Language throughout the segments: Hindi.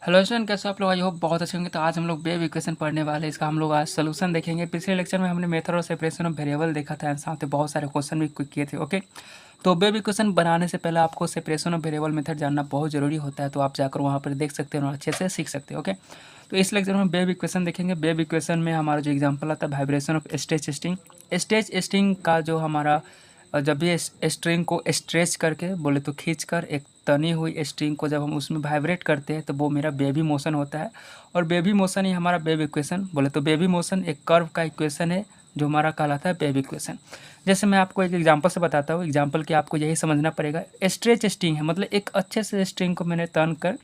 हेलो स्टूडेंट, कैसे हो आप लोग? आई होप बहुत अच्छे होंगे। तो आज हम लोग वेव इक्वेशन पढ़ने वाले हैं। इसका हम लोग आज सोल्यूशन देखेंगे। पिछले लेक्चर में हमने मेथड और सेपरेशन ऑफ वेरिएबल देखा था एंड साथ ही बहुत सारे क्वेश्चन भी किए थे। ओके, तो वेव इक्वेशन बनाने से पहले आपको सेपरेशन ऑफ वेरिएबल मेथड जानना बहुत जरूरी होता है। तो आप जाकर वहाँ पर देख सकते हैं और अच्छे से सीख सकते हैं। ओके, तो इस लेक्चर में वेव इक्वेशन देखेंगे। वेव इक्वेशन में हमारा जो एग्जाम्पल आता है vibration of stretch string. Stretch string का जो हमारा जब भी स्ट्रिंग को स्ट्रेच करके बोले तो खींच कर एक तनी हुई स्ट्रिंग को जब हम उसमें वाइब्रेट करते हैं तो वो मेरा बेबी मोशन होता है। और बेबी मोशन ही हमारा वेव इक्वेशन बोले तो बेबी मोशन एक कर्व का इक्वेशन है जो हमारा कहलाता है वेव इक्वेशन। जैसे मैं आपको एक एग्जांपल से बताता हूँ। एग्जांपल कि आपको यही समझना पड़ेगा। स्ट्रेच स्ट्रिंग है मतलब एक अच्छे से स्ट्रिंग को मैंने तन कर,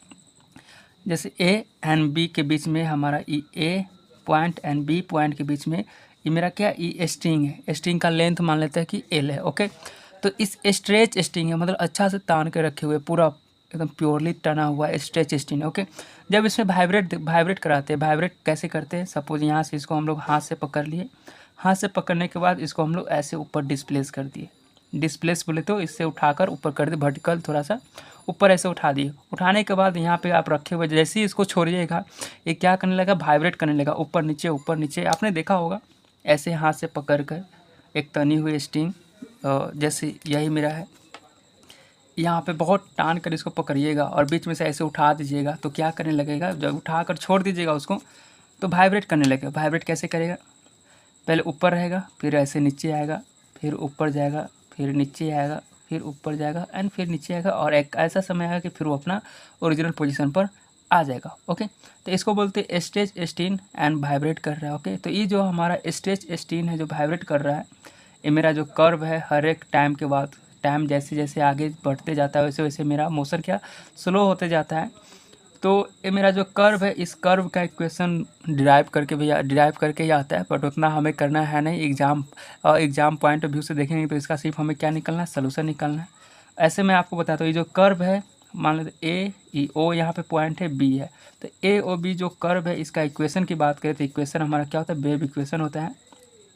जैसे ए एंड बी के बीच में हमारा ए पॉइंट एंड बी पॉइंट के बीच में ये मेरा क्या स्ट्रिंग है। स्ट्रिंग का लेंथ मान लेते हैं कि एल है। ओके, तो इस स्ट्रेच स्ट्रिंग है मतलब अच्छा से तान के रखे हुए पूरा एकदम प्योरली टना हुआ स्ट्रेच स्ट्रिंग। ओके, जब इसमें वाइब्रेट कराते हैं, वाइब्रेट कैसे करते हैं? सपोज यहाँ से इसको हम लोग हाथ से पकड़ लिए। हाथ से पकड़ने के बाद इसको हम लोग ऐसे ऊपर डिस्प्लेस कर दिए। डिस्प्लेस बोले तो इससे उठाकर ऊपर कर दिए, वर्टिकल थोड़ा सा ऊपर ऐसे उठा दिए। उठाने के बाद यहाँ पे आप रखे हुए जैसे ही इसको छोड़िएगा ये क्या करने लगा, वाइब्रेट करने लगा ऊपर नीचे। आपने देखा होगा ऐसे हाथ से पकड़ कर एक तनी हुई स्ट्रिंग, जैसे यही मेरा है। यहाँ पे बहुत टान कर इसको पकड़िएगा और बीच में से ऐसे उठा दीजिएगा तो क्या करने लगेगा, जब उठा कर छोड़ दीजिएगा उसको तो वाइब्रेट करने लगेगा। वाइब्रेट कैसे करेगा? पहले ऊपर रहेगा, फिर ऐसे नीचे आएगा, फिर ऊपर जाएगा, फिर नीचे आएगा, फिर ऊपर जाएगा एंड फिर नीचे आएगा और एक ऐसा समय आएगा कि फिर वो अपना ओरिजिनल पोजीशन पर आ जाएगा। ओके, तो इसको बोलते हैं स्ट्रेच स्ट्रिंग एंड वाइब्रेट कर रहा है। ओके, तो ये जो हमारा स्ट्रेच स्ट्रिंग है जो वाइब्रेट कर रहा है, ये मेरा जो कर्व है हर एक टाइम के बाद, टाइम जैसे जैसे आगे बढ़ते जाता है वैसे वैसे मेरा मोशन क्या स्लो होते जाता है। तो ये मेरा जो कर्व है इस कर्व का इक्वेशन डिराइव करके ही आता है, बट उतना हमें करना है नहीं। एग्जाम पॉइंट ऑफ व्यू से देखेंगे तो इसका सिर्फ हमें क्या निकलना है, सोल्यूशन निकलना है। ऐसे मैं आपको बताता हूँ, ये जो कर्व है मान लेते ए ई ओ यहाँ पे पॉइंट है, बी है, तो ए ओ बी जो कर्व है इसका इक्वेशन की बात करें तो इक्वेशन हमारा क्या होता है, वेव इक्वेशन होता है।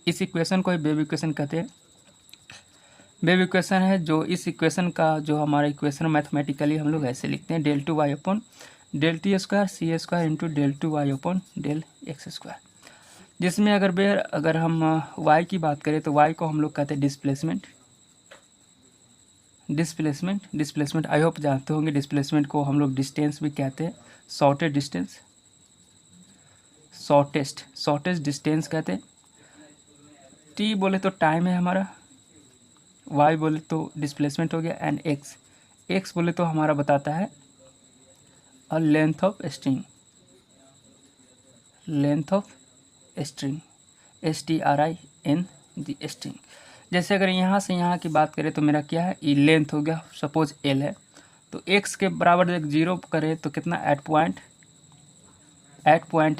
इस इक्वेशन को ही वेव इक्वेशन कहते हैं। वेव इक्वेशन है जो इस इक्वेशन का जो हमारा इक्वेशन मैथमेटिकली हम लोग ऐसे लिखते हैं, del two Y upon del T square C square into del two Y upon del x square. जिसमें अगर हम वाई की बात करें तो वाई को हम लोग कहते हैं डिस्प्लेसमेंट। आई होप जानते होंगे डिस्प्लेसमेंट को हम लोग डिस्टेंस भी कहते हैं। शॉर्टेस्ट डिस्टेंस कहते हैं। टी बोले तो टाइम है हमारा, वाई बोले तो डिस्प्लेसमेंट हो गया एंड एक्स बोले तो हमारा बताता है और length of string STRING string. जैसे अगर यहाँ से यहाँ की बात करें तो मेरा क्या है, ये लेंथ हो गया, सपोज L है, तो x के बराबर जब 0 करें तो कितना एट पॉइंट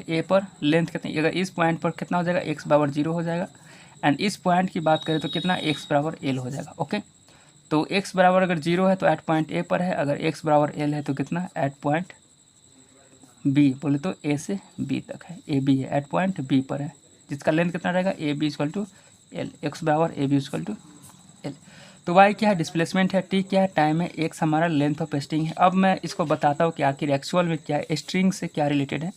A पर लेंथ कितनी, अगर इस पॉइंट पर कितना हो जाएगा, x बराबर 0 हो जाएगा। एंड इस पॉइंट की बात करें तो कितना, x बराबर L हो जाएगा। ओके, तो x बराबर अगर 0 है तो एट पॉइंट A पर है, अगर x बराबर L है तो कितना एट पॉइंट B, बोले तो A से B तक है, ए बी है, एट पॉइंट B पर है, जिसका लेंथ कितना रहेगा, A B equal to L, X बराबर A B equal to L. तो वाई क्या है, डिस्प्लेसमेंट है, टी क्या है, टाइम है, एक्स हमारा लेंथ ऑफ स्ट्रिंग है। अब मैं इसको बताता हूँ कि आखिर एक्चुअल में क्या है, स्ट्रिंग से क्या रिलेटेड है।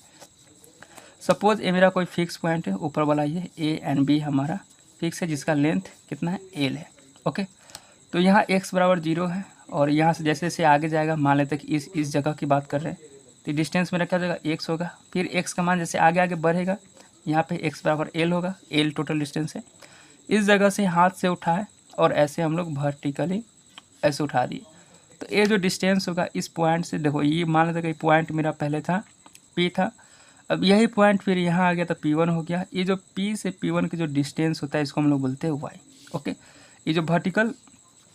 सपोज ये मेरा कोई फिक्स पॉइंट है, ऊपर वाला ये ए एंड बी हमारा फिक्स है, जिसका लेंथ कितना है, एल है। ओके, तो यहाँ एक्स बराबर 0 है और यहाँ से जैसे जैसे आगे जाएगा, मान लेते कि इस जगह की बात कर रहे हैं, तो डिस्टेंस मेरा क्या हो जाएगा, एक्स होगा। फिर एक्स का मान जैसे आगे आगे बढ़ेगा, यहाँ पे एक्स बराबर एल होगा, एल टोटल डिस्टेंस है। इस जगह से हाथ से उठाए और ऐसे हम लोग वर्टिकली ऐसे उठा दिए, तो ये जो डिस्टेंस होगा इस पॉइंट से, देखो ये मान लेते कि पॉइंट मेरा पहले था पी था, अब यही पॉइंट फिर यहाँ आ गया तो P1 हो गया। ये जो P से P1 की जो डिस्टेंस होता है इसको हम लोग बोलते हैं वाई। ओके, ये जो वर्टिकल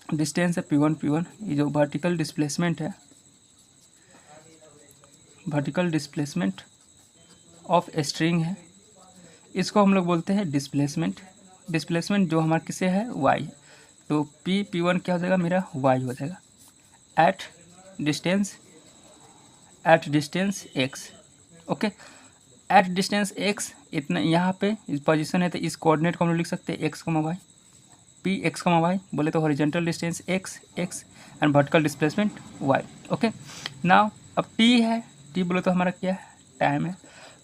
डिस्टेंस है P1, ये जो वर्टिकल डिस्प्लेसमेंट ऑफ स्ट्रिंग है, इसको हम लोग बोलते हैं डिस्प्लेसमेंट जो हमारा किसे है, वाई है। तो P1 क्या हो जाएगा, मेरा वाई हो जाएगा at distance x. Okay, at distance x इतना यहाँ पे इस पोजीशन है, तो इस कोऑर्डिनेट को हम लोग लिख सकते हैं x comma y, p x comma y बोले तो horizontal distance x and vertical displacement y. Okay, now अब टी है, टी बोले तो हमारा क्या है, टाइम है।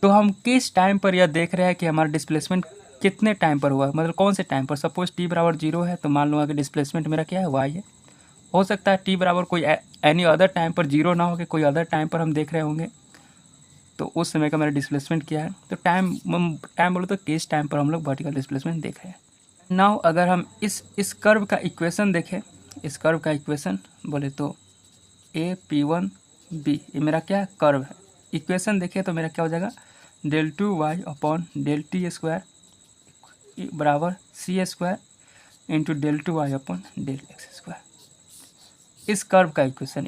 तो हम किस टाइम पर यह देख रहे हैं कि हमारा डिस्प्लेसमेंट कितने टाइम पर हुआ है, मतलब कौन से टाइम पर। सपोज टी बराबर 0 है तो मान लूँगा कि डिस्प्लेसमेंट मेरा क्या है, वाई है। हो सकता है टी बराबर कोई एनी अदर टाइम पर 0 ना हो, कि कोई अदर टाइम पर हम देख रहे होंगे, तो उस समय का मेरा डिस्प्लेसमेंट क्या है। तो टाइम बोलो तो किस टाइम पर हम लोग वर्टिकल डिस्प्लेसमेंट देख रहे हैं। नाउ अगर हम इस कर्व का इक्वेशन देखें, इस कर्व का इक्वेशन बोले तो ए पी वन बी, ये मेरा क्या है, कर्व है। इक्वेशन देखें तो मेरा क्या हो जाएगा, del two Y upon del T square बराबर C square into del two Y upon del x square. इस कर्व का इक्वेशन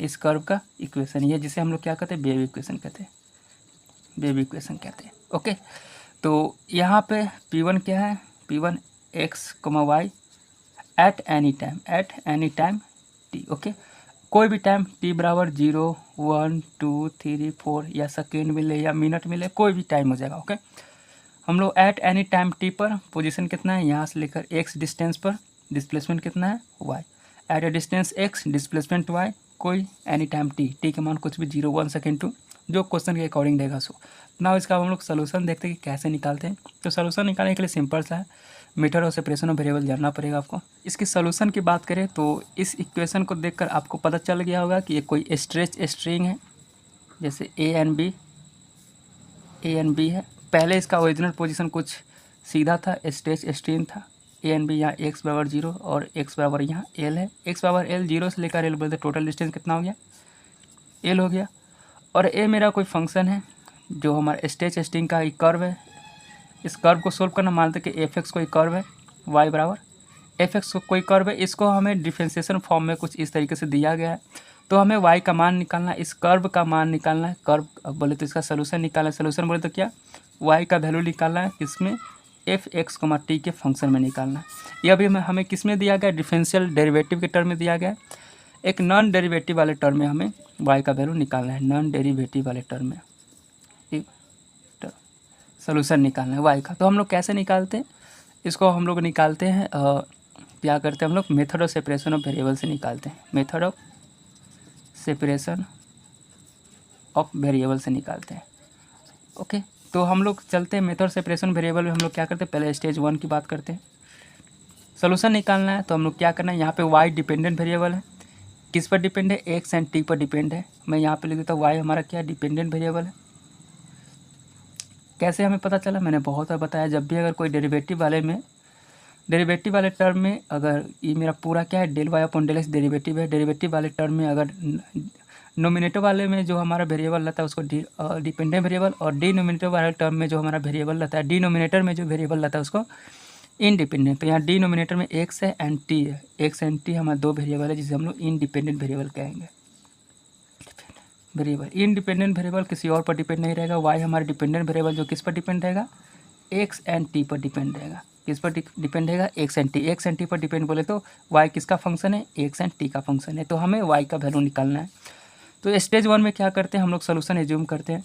ये जिसे हम लोग क्या कहते हैं, वेव इक्वेशन कहते हैं, वेव इक्वेशन कहते हैं। ओके, तो यहाँ पे P1 क्या है, P1 x comma y at any time t. Okay, कोई भी टाइम टी बराबर 0, 1, 2, 3, 4 या सेकेंड मिले या मिनट मिले, कोई भी टाइम हो जाएगा। ओके, हम लोग एट एनी टाइम टी पर पोजीशन कितना है, यहाँ से लेकर एक्स डिस्टेंस पर डिस्प्लेसमेंट कितना है, y. At a distance x displacement y, कोई एनी टाइम टी का मान कुछ भी 0, 1 सेकेंड 2, जो क्वेश्चन के अकॉर्डिंग देगा सो। ना इसका हम लोग सोल्यूशन देखते हैं कि कैसे निकालते हैं। तो सोल्यूशन निकालने के लिए सिंपल सा है, मेथड और सेपरेशन ऑफ वेरिएबल जानना पड़ेगा आपको। इसकी सोल्यूशन की बात करें तो इस इक्वेशन को देखकर आपको पता चल गया होगा कि ये कोई स्ट्रेच स्ट्रिंग है, जैसे ए एंड बी है। पहले इसका ओरिजिनल पोजीशन कुछ सीधा था, स्ट्रेच स्ट्रिंग था। ए एंड बी, यहाँ एक्स बराबर 0 और एक्स बराबर यहाँ एल है। एक्स बराबर एल, 0 से लेकर एल बोलते टोटल डिस्टेंस कितना हो गया, एल हो गया। और ए मेरा कोई फंक्शन है जो हमारा स्ट्रेच स्ट्रिंग का एक कर्व है। इस कर्व को सोल्व करना, मानते कि एफ एक्स कोई कर्व है, वाई बराबर एफ एक्स कोई कर्व है। इसको हमें डिफरेंशिएशन फॉर्म में कुछ इस तरीके से दिया गया है, तो हमें वाई का मान निकालना है, इस कर्व का मान निकालना है। कर्व अब बोले तो इसका सोल्यूशन निकालना है। सोल्यूशन बोले तो क्या, वाई का वैल्यू निकालना है, किसमें, एफ एक्स कमा टी के फंक्शन में निकालना है। ये अभी हमें किस में दिया गया, डिफरेंशियल डेरिवेटिव के टर्म में दिया गया है। एक नॉन डेरिवेटिव वाले टर्म में हमें वाई का वैल्यू निकालना है, नॉन डेरिवेटिव वाले टर्म में सोल्यूशन निकालना है वाई का। तो हम लोग कैसे निकालते हैं इसको, हम लोग निकालते हैं क्या करते हैं हम लोग, method of separation of variable से निकालते हैं, method of separation of variable से निकालते हैं। ओके, तो हम लोग चलते हैं मेथड सेपरेशन वेरिएबल में। हम लोग क्या करते हैं, पहले स्टेज 1 की बात करते हैं। सोल्यूशन निकालना है तो हम लोग क्या करना है, यहाँ पे वाई डिपेंडेंट वेरिएबल है, किस पर डिपेंड है, एक्स एंड टी पर डिपेंड है। मैं यहाँ पे लिख देता हूँ वाई हमारा क्या है, डिपेंडेंट वेरिएबल है। कैसे हमें पता चला, मैंने बहुत बार बताया, जब भी अगर कोई डेरिवेटिव वाले टर्म में अगर ये मेरा पूरा क्या है, del Y upon del x derivative है, डेरिवेटिव वाले टर्म में अगर नोमिनेटर वाले में जो हमारा वेरिएबल रहता है उसको डिपेंडेंट वेरिएबल, और डिनोमिनेटर वाले टर्म में जो हमारा वेरिएबल रहता है, डिनोमिनेटर में जो वेरिएबल रहता है उसको इनडिपेंडेंट। तो यहाँ डिनोमिनेटर में एक्स है एंड टी है, एक्स एंड टी हमारे दो वेरिएबल है जिसे हम लोग इंडिपेंडेंट वेरिएबल कहेंगे। वेरिएबल इंडिपेंडेंट वेरिएबल किसी और पर डिपेंड नहीं रहेगा। वाई हमारा डिपेंडेंट वेरिएबल जो किस पर डिपेंड रहेगा, एक्स एंड टी पर डिपेंड रहेगा। किस पर डिपेंड रहेगा, x and T. X and T पर डिपेंड बोले तो वाई किसका फंक्शन है, एक्स एंड टी का फंक्शन है। तो हमें वाई का वैल्यू निकालना है। तो स्टेज 1 में क्या करते हैं हम लोग, सोल्यूशन एज्यूम करते हैं।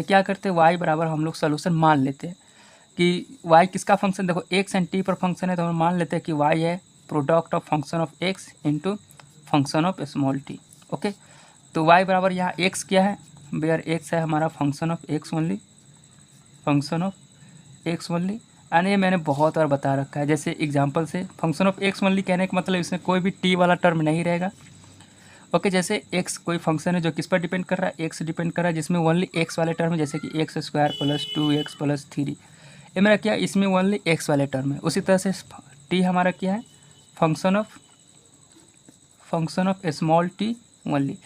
क्या करते हैं, वाई बराबर हम लोग सोल्यूशन मान लेते हैं कि वाई किसका फंक्शन, देखो एक्स एंड टी पर फंक्शन है तो हम मान लेते हैं कि वाई है product of function of x into function of small T. Okay, तो वाई बराबर यहाँ एक्स क्या है, वेयर एक्स है हमारा फंक्शन ऑफ एक्स ओनली, यानी ये मैंने बहुत बार बता रखा है। जैसे एग्जांपल से फंक्शन ऑफ एक्स ओनली कहने का मतलब इसमें कोई भी टी वाला टर्म नहीं रहेगा। ओके, जैसे एक्स कोई फंक्शन है जो किस पर डिपेंड कर रहा है, एक्स डिपेंड कर रहा है, जिसमें ओनली एक्स वाले टर्म है, जैसे कि x square plus 2x plus 3, ये मेरा क्या है, इसमें ओनली एक्स वाले टर्म है। उसी तरह से टी हमारा क्या है, function of small T only.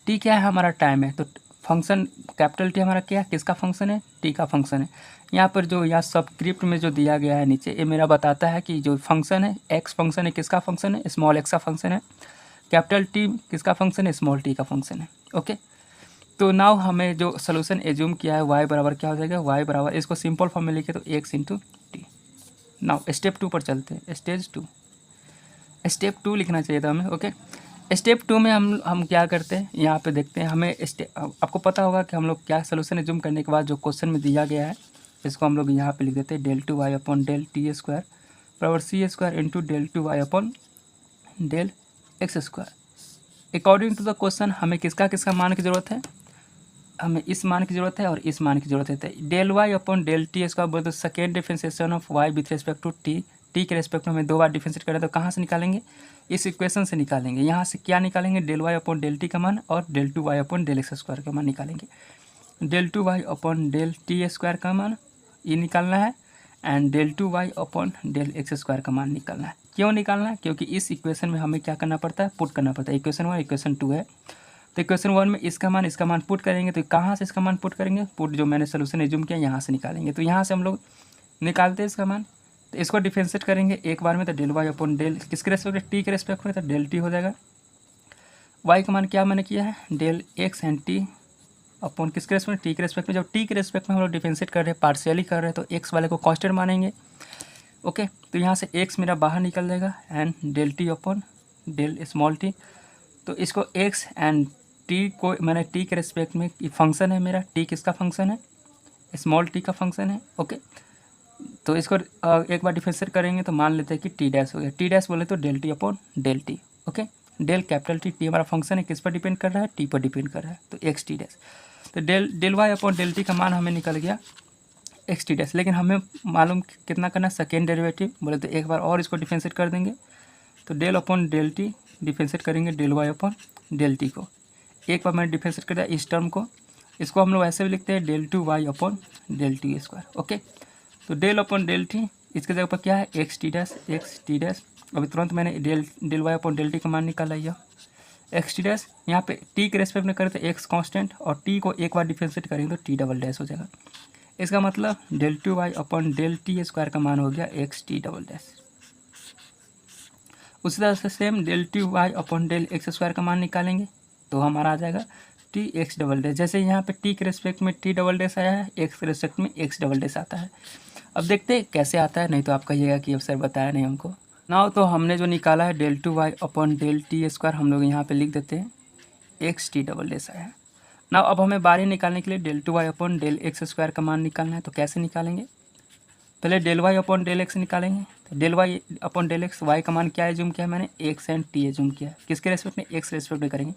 T क्या है, हमारा टाइम है, तो फंक्शन कैपिटल टी हमारा क्या है, किसका फंक्शन है, टी का फंक्शन है। यहाँ पर जो यहाँ सबस्क्रिप्ट में जो दिया गया है नीचे, ये मेरा बताता है कि जो फंक्शन है एक्स फंक्शन है, किसका फंक्शन है, स्मॉल एक्स का फंक्शन है। कैपिटल टी किसका फंक्शन है, स्मॉल टी का फंक्शन है। ओके, तो नाउ हमें जो सोल्यूशन एज्यूम किया है वाई बराबर क्या हो जाएगा, वाई बराबर इसको सिंपल फॉर्म में लिखे तो x into T. Now step 2 पर चलते हैं, स्टेप 2 लिखना चाहिए था हमें। ओके, स्टेप 2 में हम क्या करते हैं, यहाँ पे देखते हैं। हमें आपको पता होगा कि हम लोग क्या सोल्यूशन एज्यूम करने के बाद जो क्वेश्चन में दिया गया है इसको हम लोग यहाँ पे लिख देते हैं, del two Y upon del T square बराबर C square into del two Y upon del x square. According to the question हमें किसका किसका मान की ज़रूरत है, हमें इस मान की ज़रूरत है और इस मान की ज़रूरत है। तो del Y upon del t इसका बोलते second differentiation of y with respect to t, t के रिस्पेक्ट में हमें 2 बार डिफरेंशिएट करें तो कहाँ से निकालेंगे, इस इक्वेशन से निकालेंगे। यहाँ से क्या निकालेंगे, del Y upon del t का मान और del two Y upon del x square का मान निकालेंगे। Del two Y upon del T square का मान ये निकालना है and del two Y upon del x square का मान निकालना है। क्यों निकालना है, क्योंकि इस इक्वेशन में हमें क्या करना पड़ता है, पुट करना पड़ता है। इक्वेशन 1 इक्वेशन 2 है, तो इक्वेशन 1 में इसका मान पुट करेंगे तो कहाँ से इसका मान पुट करेंगे, पुट जो मैंने सोल्यूशन एज्यूम किया यहाँ से निकालेंगे। तो यहाँ से हम लोग निकालते हैं इसका मान, तो इसको डिफरेंशिएट करेंगे एक बार में, तो डेल वाई अपॉन डेल किसके रेस्पेक्ट में, टी के रेस्पेक्ट में, तो डेल टी हो जाएगा। वाई का मान क्या मैंने किया है, del x and t upon किसके रेस्पेक्ट में, टी के रेस्पेक्ट में। जब टी के रेस्पेक्ट में हम लोग डिफरेंशिएट कर रहे हैं, पार्शियली कर रहे हैं, तो एक्स वाले को कांस्टेंट मानेंगे। ओके, तो यहाँ से एक्स मेरा बाहर निकल जाएगा and del t upon del small t. तो इसको एक्स एंड टी को मैंने टी के रेस्पेक्ट में, फंक्शन है मेरा, टी किसका फंक्शन है, स्मॉल टी का फंक्शन है। ओके, तो इसको एक बार डिफरेंशिएट करेंगे तो मान लेते हैं कि टी डैश हो गया। टी डैश बोले तो del t upon del t. Okay, del capital t, t हमारा फंक्शन है, किस पर डिपेंड कर रहा है, टी पर डिपेंड कर रहा है, तो एक्स टी डैश। तो del Y upon del t का मान हमें निकल गया एक्स टी डैश। लेकिन हमें मालूम कितना करना है, सेकेंड डेरिवेटिव, बोले तो एक बार और इसको डिफरेंशिएट कर देंगे। तो del upon del T differentiate करेंगे del Y upon del T को। एक बार मैंने डिफरेंशिएट कर दिया इस टर्म को, इसको हम लोग ऐसे भी लिखते हैं del two Y upon del T square. Okay, तो डेल अपॉन डेल टी इसके जगह पर क्या है, एक्स टी डैश। अभी तुरंत मैंने del Y upon del t का मान निकाला, यह एक्स टी डैश। यहाँ पे टी के रेस्पेक्ट में करें तो एक्स कांस्टेंट, और टी को एक बार डिफरेंशिएट करेंगे तो टी डबल डैश हो जाएगा। इसका मतलब del two Y upon del T square का मान हो गया एक्स टी डबल डैश। उसी तरह से same del two Y upon del x square का मान निकालेंगे तो हमारा आ जाएगा टी एक्स डबल डैश। जैसे यहाँ पे टी के रेस्पेक्ट में टी डबल डैश आया है, एक्स के रेस्पेक्ट में एक्स डबल डैश आता है। अब देखते हैं कैसे आता है, नहीं तो आप कहिएगा कि अब सर बताया नहीं हमको। नाउ तो हमने जो निकाला है del two Y upon del T square, हम लोग यहाँ पे लिख देते हैं एक्स टी डबल डैश आया है। नाउ अब हमें बाहर निकालने के लिए del two Y upon del x square का मान निकालना है। तो कैसे निकालेंगे, पहले del Y upon del x निकालेंगे। तो del Y upon del x, y का मान क्या एज्यूम किया है मैंने, एक्स एंड टी एज्यूम किया है। किसके रेस्पेक्ट में, एक्स रेस्पेक्ट में करेंगे।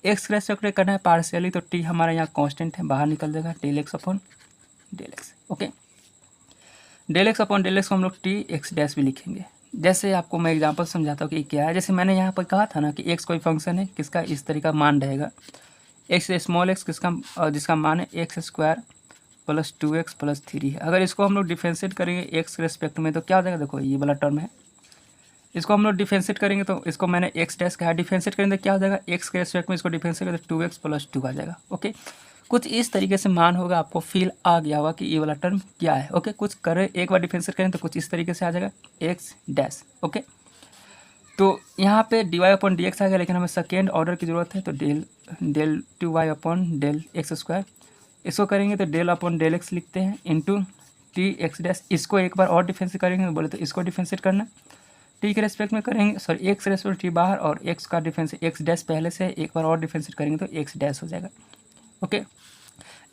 एक्स के रेस्पेक्ट में करना है पार्शियली, तो टी हमारा यहाँ कांस्टेंट है, बाहर निकल जाएगा del x upon del x. Okay, del x upon del x को हम लोग टी एक्स डैश भी लिखेंगे। जैसे आपको मैं एग्जांपल समझाता हूँ कि क्या है। जैसे मैंने यहाँ पर कहा था ना कि एक्स कोई फंक्शन है, किसका इस तरीका मान रहेगा, एक्स स्मॉल एक्स किसका, जिसका मान है x square plus 2x plus 3 है। अगर इसको हम लोग डिफरेंशिएट करेंगे एक्स के रेस्पेक्ट में तो क्या हो जाएगा, देखो ये वाला टर्म है, इसको हम लोग डिफरेंशिएट करेंगे तो इसको मैंने एक्स डैश कहा, डिफरेंशिएट करेंगे तो क्या हो जाएगा, एक्स के रेस्पेक्ट में इसको डिफरेंशिएट करें तो 2x प्लस 2 आ जाएगा। ओके, कुछ इस तरीके से मान होगा, आपको फील आ गया होगा कि ये वाला टर्म क्या है। ओके, कुछ करें एक बार डिफरेंशिएट करें तो कुछ इस तरीके से आ जाएगा एक्स डैश। ओके, तो यहाँ पे D Y upon D X आ गया, लेकिन हमें सेकेंड ऑर्डर की ज़रूरत है, तो del two Y upon del x square, इसको करेंगे तो डेल अपॉन डेल एक्स लिखते हैं इंटू टी एक्स डैश। इसको एक बार और डिफरेंशिएट करेंगे तो बोले तो इसको डिफरेंशिएट करना, टी के रेस्पेक्ट में करेंगे, सॉरी एक्स के रेस्पेक्ट टी बाहर और एक्स का डिफरेंशिएट एक्स डैश पहले से, एक बार और डिफरेंशिएट करेंगे तो एक्स डैश हो जाएगा। ओके,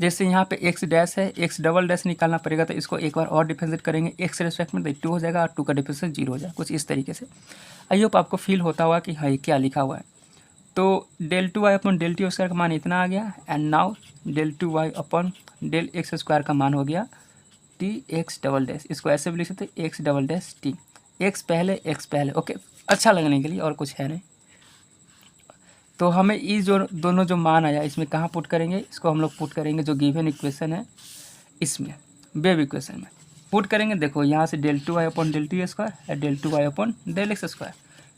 जैसे यहाँ पे एक्स डैश है, एक्स डबल डैश निकालना पड़ेगा, तो इसको एक बार और डिफरेंशिएट करेंगे एक्स रेस्पेक्ट में तो 2 हो जाएगा और 2 का डिफरेंशिएट 0 हो जाएगा, कुछ इस तरीके से। आई होप आपको फील होता हुआ कि हाँ ये क्या लिखा हुआ है। तो del two Y upon del T square का मान इतना आ गया and now del two Y upon del x square का मान हो गया टी एक्स डबल डैश। इसको ऐसे भी लिख सकते हैं x double dash T, x पहले। ओके, अच्छा लगने के लिए, और कुछ है नहीं। तो हमें ये जो दोनों जो मान आया इसमें कहाँ पुट करेंगे, इसको हम लोग पुट करेंगे जो गिवन इक्वेशन है इसमें, वेव इक्वेशन में पुट करेंगे। देखो यहाँ से del two Y upon del T square या del two Y upon del x square,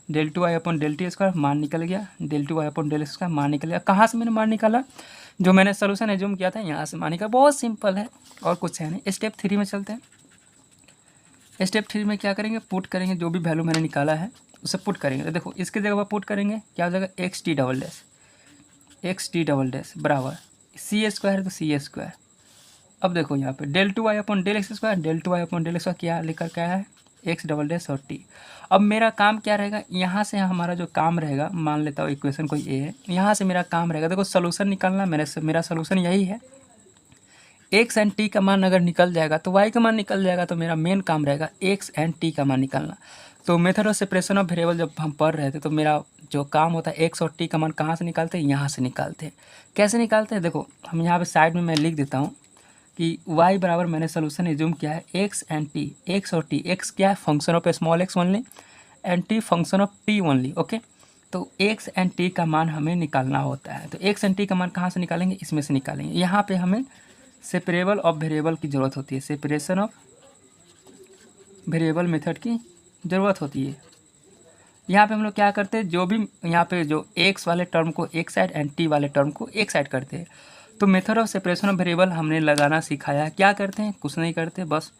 del two Y upon del T square मान निकल गया, del two Y upon del x square मान निकल गया। कहाँ से मैंने मान निकाला, जो मैंने सोल्यूशन एज्यूम किया था यहाँ से मान निकाला। बहुत सिंपल है और कुछ है नहीं। स्टेप 3 में चलते हैं। स्टेप 3 में क्या करेंगे, पुट करेंगे जो भी वैल्यू मैंने निकाला है उसे पुट करेंगे। तो देखो इसके जगह पर पुट करेंगे, क्या हो जाएगा एक्स टी डबल डैश बराबर सी स्क्वायर है तो सी स्क्वायर। अब देखो यहाँ पे del two Y upon del x square, del two Y upon del x square क्या लेकर के आया है, एक्स डबल डैश और टी। अब मेरा काम क्या रहेगा, यहाँ से हमारा जो काम रहेगा, मान लेता हूँ इक्वेशन कोई ए है, यहाँ से मेरा काम रहेगा देखो सोल्यूशन निकालना। मेरा सोल्यूशन यही है, एक्स एंड टी का मान अगर निकल जाएगा तो वाई का मान निकल जाएगा, तो मेरा मेन काम रहेगा एक्स एंड टी का मान निकालना। तो method of separation of variable जब हम पढ़ रहे थे तो मेरा जो काम होता है एक्स और टी का मान कहाँ से निकालते हैं, यहाँ से निकालते हैं। कैसे निकालते हैं, देखो हम यहाँ पे साइड में मैं लिख देता हूँ कि y बराबर मैंने सोल्यूशन एज्यूम किया है एक्स एंड टी, एक्स और टी, एक्स क्या है function of small x only and T function of T only. Okay, तो एक्स एंड टी का मान हमें निकालना होता है। तो एक्स एंड टी का मान कहाँ से निकालेंगे, इसमें से निकालेंगे। यहाँ पे हमें सेपरेबल ऑफ वेरिएबल की ज़रूरत होती है, सेपरेशन ऑफ वेरिएबल मेथड की ज़रूरत होती है। यहाँ पे हम लोग क्या करते हैं, जो भी यहाँ पे जो एक्स वाले टर्म को एक साइड एंड टी वाले टर्म को एक साइड करते हैं। तो method of separation of variable हमने लगाना सिखाया है। क्या करते हैं, कुछ नहीं करते, बस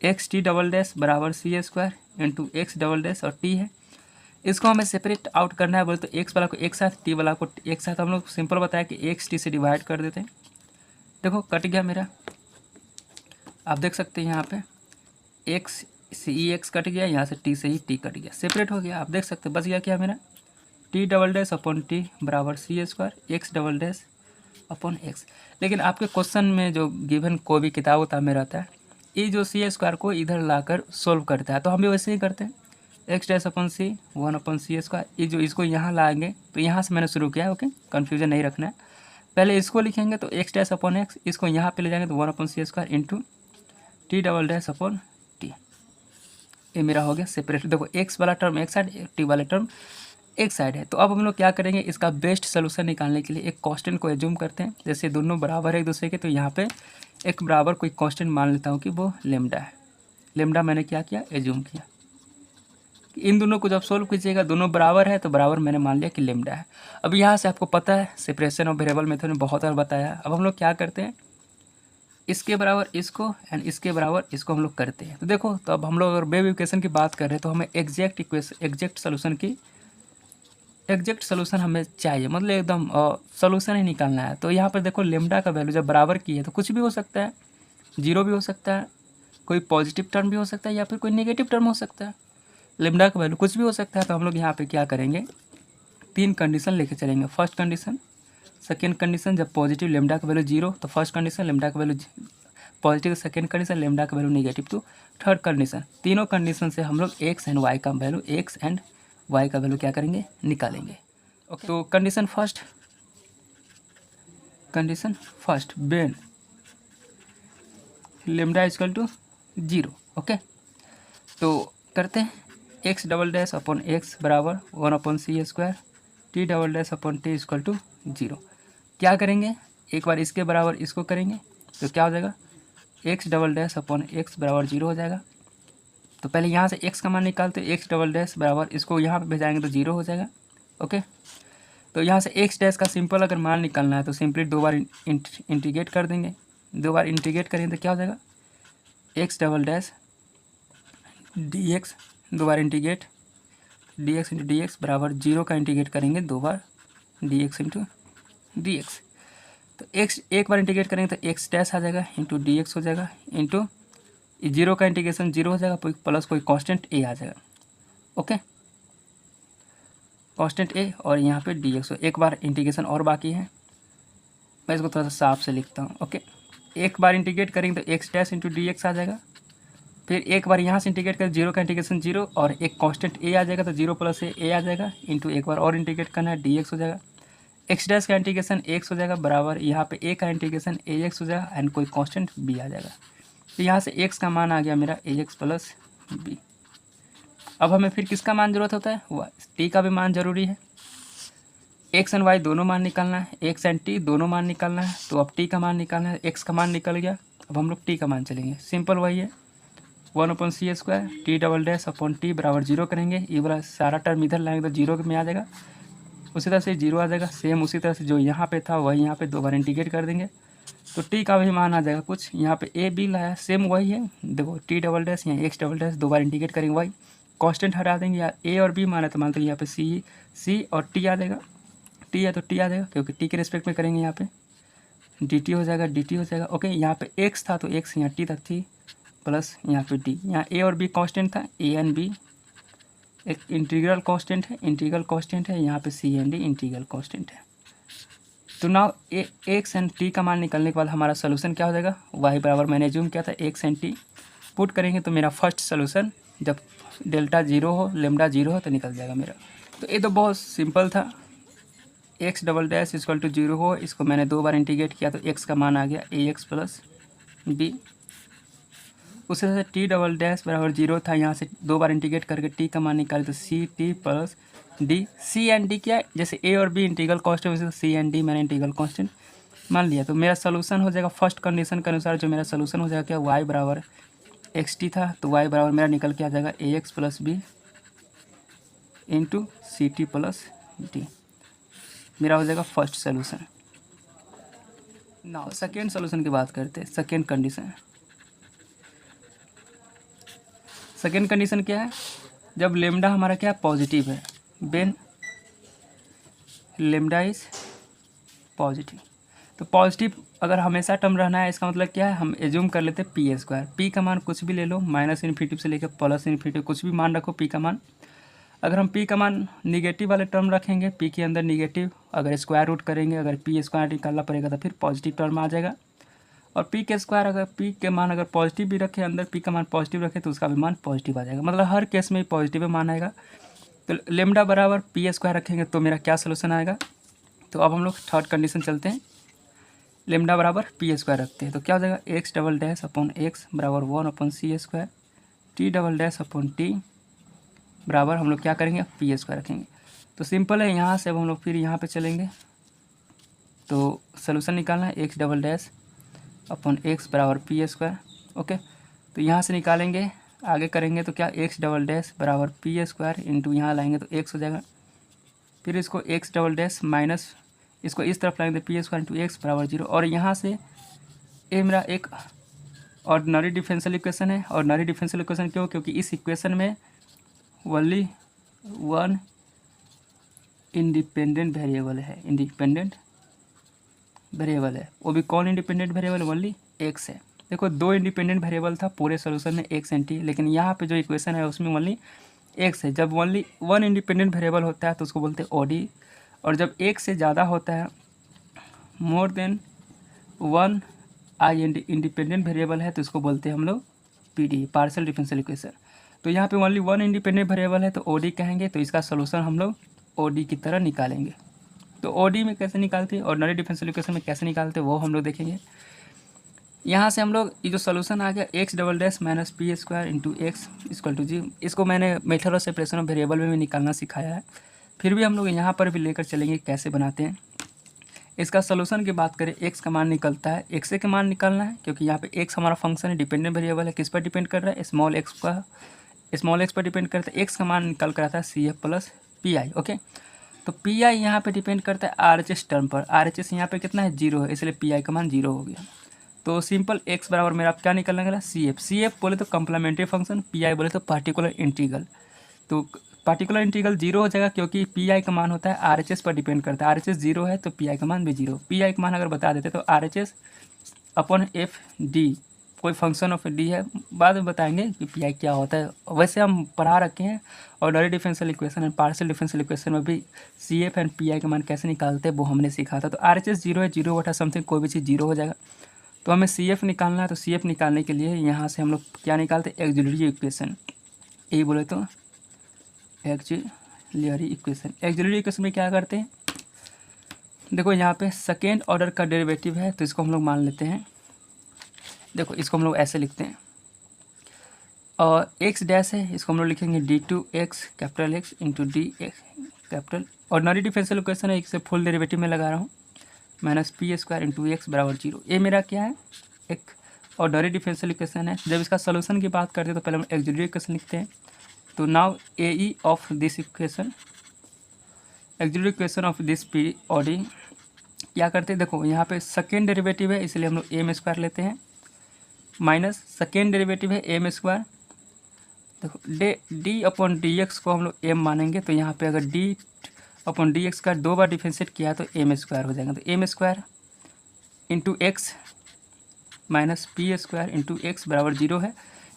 एक्स टी डबल डैश बराबर C square into X double dash और टी है, इसको हमें सेपरेट आउट करना है। बोले तो एक्स वाला को एक साथ, टी वाला को एक साथ। हम लोग सिंपल बताया कि एक्स टी से डिवाइड कर देते हैं। देखो कट गया मेरा, आप देख सकते हैं यहाँ पे एक्स से ई एक्स कट गया, यहाँ से टी से ही टी कट गया, सेपरेट हो गया। आप देख सकते हैं बच गया क्या मेरा, T double dash upon T बराबर C square X double dash upon X. लेकिन आपके क्वेश्चन में जो गिवन कोई भी किताब होता में रहता है, ये जो सी स्क्वायर को इधर लाकर सोल्व करता है, तो हम भी वैसे ही करते हैं। एक्स डैश अपॉन सी 1 अपॉन सी स्क्वायर, ये जो इसको यहाँ लाएंगे तो यहाँ से मैंने शुरू किया है। ओके, कन्फ्यूजन नहीं रखना है। पहले इसको लिखेंगे तो एक्स डैश अपॉन एक्स, इसको यहाँ पे ले जाएंगे तो 1 अपॉन सी square into T double dash upon T. ये मेरा हो गया सेपरेट। देखो एक्स वाला टर्म एक साइड, टी वाला टर्म एक साइड है। तो अब हम लोग क्या करेंगे, इसका बेस्ट सोल्यूशन निकालने के लिए एक कांस्टेंट को एज्यूम करते हैं। जैसे दोनों बराबर है एक दूसरे के, तो यहाँ पे एक बराबर कोई कांस्टेंट मान लेता हूँ कि वो लेमडा है। लेमडा मैंने क्या किया, एज्यूम किया। इन दोनों को जब सोल्व कीजिएगा दोनों बराबर है, तो बराबर मैंने मान लिया कि लेमडा है। अब यहाँ से आपको पता है सेपरेशन ऑफ वेरिएबल मेथड में बहुत बार बताया है। अब हम लोग क्या करते हैं, इसके बराबर इसको एंड इसके बराबर इसको हम लोग करते हैं। तो देखो, तो अब हम लोग अगर वेव इक्वेशन की बात कर रहे हैं तो हमें एग्जैक्ट इक्वेशन, एग्जैक्ट सोल्यूशन की एग्जैक्ट सोल्यूशन हमें चाहिए, मतलब एकदम सोल्यूशन ही निकालना है। तो यहाँ पर देखो लेमडा का वैल्यू जब बराबर की है तो कुछ भी हो सकता है, जीरो भी हो सकता है, कोई पॉजिटिव टर्म भी हो सकता है, या फिर कोई नेगेटिव टर्म हो सकता है। लेमडा का वैल्यू कुछ भी हो सकता है। तो हम लोग यहाँ पे क्या करेंगे, 3 कंडीशन लेके चलेंगे। फर्स्ट कंडीशन, सेकेंड कंडीशन जब पॉजिटिव लेमडा का वैल्यू जीरो, तो फर्स्ट कंडीशन लेमडा का value positive, second condition lambda का वैल्यू नेगेटिव, तो थर्ड कंडीशन। तीनों कंडीशन से हम लोग एक्स एंड वाई का वैल्यू, एक्स एंड वाई का वैल्यू क्या करेंगे, निकालेंगे। ओके, तो condition first when lambda equal to zero. Okay, तो करते हैं x double dash upon x बराबर 1 upon C square T double dash upon t equal to zero. क्या करेंगे, एक बार इसके बराबर इसको करेंगे तो क्या हो जाएगा, X double dash upon x बराबर जीरो हो जाएगा। तो पहले यहाँ से एक्स का मान निकालते, एक्स डबल डैश बराबर इसको यहाँ पे भेजाएंगे तो जीरो हो जाएगा। ओके, तो यहाँ से एक्स डैश का सिंपल अगर मान निकालना है तो सिंपली 2 बार इंटीग्रेट कर देंगे। 2 बार इंटीग्रेट करेंगे तो क्या हो जाएगा, X double dash D X, 2 बार integrate D X into D X बराबर जीरो का इंटीग्रेट करेंगे 2 बार D X into D X. तो एक्स एक बार इंटीग्रेट करेंगे तो एक्स डैश आ जाएगा इंटू डी एक्स हो जाएगा इंटू जीरो का इंटीग्रेशन जीरो हो जाएगा, प्लस कोई कांस्टेंट ए आ जाएगा। ओके, कांस्टेंट ए और यहाँ पे डी एक्स। एक बार इंटीग्रेशन और बाकी है, मैं इसको थोड़ा सा साफ से लिखता हूँ। ओके, एक बार इंटीग्रेट करेंगे तो X dash into D X आ जाएगा। फिर एक बार यहाँ से इंटीग्रेट करें, जीरो का इंटीग्रेशन जीरो और एक कांस्टेंट ए आ जाएगा, तो जीरो प्लस ए आ जाएगा इंटू एक बार और इंटीग्रेट करना है, डी एक्स हो जाएगा। एक्स डैश का इंटीग्रेशन एक्स हो जाएगा बराबर यहाँ पे ए का इंटीग्रेशन ए एक्स हो जाएगा एंड कोई कांस्टेंट बी आ जाएगा। तो यहाँ से एक्स का मान आ गया मेरा ए एक्स प्लस बी। अब हमें फिर किसका मान जरूरत होता है, वाई, टी का भी मान जरूरी है। एक्स एंड वाई दोनों मान निकालना है, एक्स एंड टी दोनों मान निकालना है। तो अब टी का मान निकालना है, एक्स का मान निकल गया, अब हम लोग टी का मान चलेंगे। सिंपल वही है, 1 अपॉन सी square T double dash upon T बराबर जीरो करेंगे। ये वाला सारा टर्म इधर लाएंगे तो जीरो में आ जाएगा, उसी तरह से जीरो आ जाएगा। सेम उसी तरह से जो यहाँ पे था वही यहाँ पे 2 बार इंटीग्रेट कर देंगे तो टी का भी मान आ जाएगा कुछ। यहाँ पे ए बी लाया, सेम वही है। देखो टी डबल डैश यहाँ एक्स डबल डैश 2 बार इंटीग्रेट करेंगे, वही कांस्टेंट हटा देंगे। या ए और बी माना तो मानते हैं यहाँ पे सी और टी आ जाएगा, टी है तो टी आ जाएगा क्योंकि टी के रिस्पेक्ट में करेंगे। यहाँ पे डी टी हो जाएगा, डी टी हो जाएगा। ओके, यहाँ पे एक्स था तो एक्स यहाँ टी तक थी प्लस यहाँ पे डी। यहाँ ए और बी कांस्टेंट था, ए एंड बी एक इंटीग्रल कांस्टेंट है, इंटीग्रल कांस्टेंट है। यहाँ पे सी एंड डी इंटीग्रल कांस्टेंट है। तो नाउ एक्स एंड टी का मान निकलने के बाद हमारा सोल्यूशन क्या हो जाएगा, वाई बराबर मैंने जूम किया था एक्स एंड टी पुट करेंगे तो मेरा फर्स्ट सोल्यूशन जब डेल्टा जीरो हो लेमडा जीरो हो तो निकल जाएगा मेरा। तो ये तो बहुत सिंपल था। X double dash equal to zero हो, इसको मैंने 2 बार इंटीग्रेट किया तो एक्स का मान आ गया ए एक्स प्लस बी। उसी से टी डबल डैश बराबर जीरो था, यहाँ से 2 बार इंटीग्रेट करके टी का मान निकाले तो C T plus D. C and D क्या है, जैसे ए और बी इंटीग्रल कांस्टेंट वैसे सी एंड डी मैंने इंटीग्रल कांस्टेंट मान लिया। तो मेरा सोल्यूशन हो जाएगा फर्स्ट कंडीशन के अनुसार, जो मेरा सोल्यूशन हो जाएगा क्या, वाई बराबर एक्स टी था तो वाई बराबर मेरा निकल के आ जाएगा A x plus B into C T plus D. मेरा हो जाएगा first solution. Now second solution की बात करते हैं। सेकेंड कंडीशन, सेकेंड कंडीशन क्या है, जब लेमडा हमारा क्या है पॉजिटिव है, व्हेन लेमडा इज पॉजिटिव। तो पॉजिटिव अगर हमेशा टर्म रहना है इसका मतलब क्या है, हम एज्यूम कर लेते हैं पी ए स्क्वायर। पी का मान कुछ भी ले लो, माइनस इन्फिनिटी से लेकर प्लस इन्फिनिटी कुछ भी मान रखो पी का मान। अगर हम पी का मान निगेटिव वाले टर्म रखेंगे, पी के अंदर निगेटिव, अगर स्क्वायर रूट करेंगे, अगर पी स्क्वायर निकालना पड़ेगा तो फिर पॉजिटिव टर्म आ जाएगा। और पी के स्क्वायर अगर पी के मान अगर पॉजिटिव भी रखे, अंदर पी का मान पॉजिटिव रखे तो उसका भी मान पॉजिटिव आ जाएगा, मतलब हर केस में पॉजिटिव मान आएगा। तो लेमडा बराबर पी स्क्वायर रखेंगे तो मेरा क्या सोल्यूशन आएगा। तो अब हम लोग थर्ड कंडीशन चलते हैं। लेमडा बराबर पी स्क्वायर रखते हैं तो क्या हो जाएगा, X double dash upon x बराबर 1/c square, T double dash upon T बराबर हम लोग क्या करेंगे, पी स्क्वायर रखेंगे। तो सिंपल है, यहाँ से अब हम लोग फिर यहाँ पे चलेंगे तो सोल्यूशन निकालना है x double dash upon x बराबर पी स्क्वायर। ओके, तो यहाँ से निकालेंगे, आगे करेंगे तो क्या, एक्स डबल डैश बराबर पी स्क्वायर इंटू यहाँ लाएंगे तो एक्स हो जाएगा। फिर इसको एक्स डबल डैश माइनस इसको इस तरफ लाएंगे तो पी स्क्वायर इंटू एक्स बराबर जीरो। और यहाँ से ये मेरा एक ऑर्डिनरी डिफरेंशियल इक्वेशन है। ऑर्डिनरी डिफरेंशियल इक्वेशन क्यों, क्योंकि इस इक्वेशन में ओनली वन इंडिपेंडेंट वेरिएबल है, इंडिपेंडेंट वेरिएबल है। वो भी कौन इंडिपेंडेंट वेरिएबल, ओनली एक्स है। देखो 2 इंडिपेंडेंट वेरिएबल था पूरे सोल्यूशन में एक्स एंड टी, लेकिन यहाँ पे जो इक्वेशन है उसमें ओनली एक्स है। जब ओनली वन इंडिपेंडेंट वेरिएबल होता है तो उसको बोलते हैं ओडी, और जब एक से ज़्यादा होता है, मोर देन वन आई इंडिपेंडेंट वेरिएबल है तो उसको बोलते हैं हम लोग पीडी, पार्शियल डिफरेंशियल इक्वेशन। तो यहाँ पे ओनली वन इंडिपेंडेंट वेरिएबल है तो ओडी कहेंगे, तो इसका सोल्यूशन हम लोग ओडी की तरह निकालेंगे। तो ओडी में कैसे निकालते हैं, ऑर्डिनरी डिफरेंशियल इक्वेशन में कैसे निकालते हैं वो हम लोग देखेंगे। यहाँ से हम लोग ये जो सोल्यूशन आ गया X double dash minus P square into X equal to G, इसको मैंने method of separation of variable में भी निकालना सिखाया है, फिर भी हम लोग यहाँ पर भी लेकर चलेंगे कैसे बनाते हैं। इसका सोल्यूशन की बात करें, एक्स का मान निकलता है, एक्स का मान निकालना है क्योंकि यहाँ पे एक्स हमारा फंक्शन है, डिपेंडेंट वेरिएबल है, किस पर डिपेंड कर रहा है, स्मॉल एक्स पर डिपेंड करता है। एक्स का मान निकल कर आता है C F plus P I. Okay, तो पी आई यहाँ पर डिपेंड करता है आर एच एस टर्म पर, आर एच एस यहाँ पर कितना है, जीरो है, इसलिए पी आई का मान जीरो हो गया। तो सिंपल एक्स बराबर मेरा क्या निकलने वाला, सी एफ। सी एफ बोले तो कम्प्लीमेंट्री फंक्शन, पी आई बोले तो पार्टिकुलर इंटीग्रल। तो पार्टिकुलर इंटीग्रल जीरो हो जाएगा क्योंकि पी आई का मान होता है आर एच एस पर डिपेंड करता है, आर एच एस जीरो है तो पी आई का मान भी जीरो। पी आई का मान अगर बता देते तो are H S upon F D, कोई फंक्शन ऑफ डी है, बाद में बताएंगे कि पी आई क्या होता है। वैसे हम पढ़ा रखे हैं ordinary differential equation and partial differential equation में भी C F and P I का मान कैसे निकालते हैं वो हमने सीखा था। तो आर एच एस जीरो है, जीरो बटा समथिंग कोई भी चीज़ जीरो हो जाएगा। तो हमें सी एफ निकालना है, तो सी एफ निकालने के लिए यहाँ से हम लोग क्या निकालते हैं, एक्सिलरी इक्वेशन। यही बोले तो एक्सिलरी इक्वेशन। एक्सिलरी इक्वेशन में क्या करते हैं, देखो यहाँ पे सेकेंड ऑर्डर का डेरिवेटिव है तो इसको हम लोग मान लेते हैं। देखो इसको हम लोग ऐसे लिखते हैं, और एक्स डैश है इसको हम लोग लिखेंगे D two X capital X into D X capital. Ordinary differential equation है, इसे फुल डेरिवेटिव में लगा रहा हूँ, minus P square into X बराबर जीरो। ये मेरा क्या है, एक ऑर्डिनरी डिफरेंशियल इक्वेशन है। जब इसका सोल्यूशन की बात करते हैं तो पहले हम एक्सिलरी इक्वेशन लिखते हैं। तो now A E of this equation, axillary equation of this P Audi क्या करते हैं, देखो यहाँ पे सेकेंड डेरिवेटिव है इसलिए हम लोग एम स्क्वायर लेते हैं, माइनस सेकेंड डेरिवेटिव है एम स्क्वायर। देखो डी अपॉन डी एक्स को हम लोग एम मानेंगे, तो यहाँ पे अगर डी अपॉन डी एक्स का 2 बार डिफरेंशिएट किया तो एम स्क्वायर हो जाएगा। तो M square into X minus P square into X बराबर जीरो है।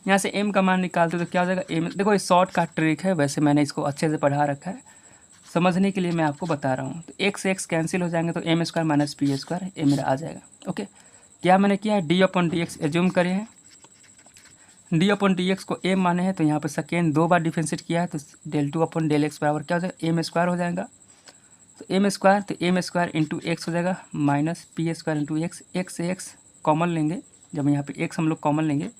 यहाँ से एम का मान निकालते तो क्या हो जाएगा, एम। देखो ये शॉर्ट का ट्रिक है, वैसे मैंने इसको अच्छे से पढ़ा रखा है। समझने के लिए मैं आपको बता रहा हूँ। तो एक्स से एक्स कैंसिल हो जाएंगे तो M square minus P square ये मेरा आ जाएगा। ओके, क्या मैंने किया है, D upon D X assume करे हैं, डी अपॉन डी एक्स को एम माने हैं तो यहाँ पर सेकेंड 2 बार डिफ्रेंशिएट किया है तो del two upon del X बराबर क्या हो जाएगा, एम स्क्वायर हो जाएगा। तो एम स्क्वायर इंटू एक्स हो जाएगा minus P square into x, x से एक्स कॉमन लेंगे, जब यहाँ पे एक्स हम लोग कॉमन लेंगे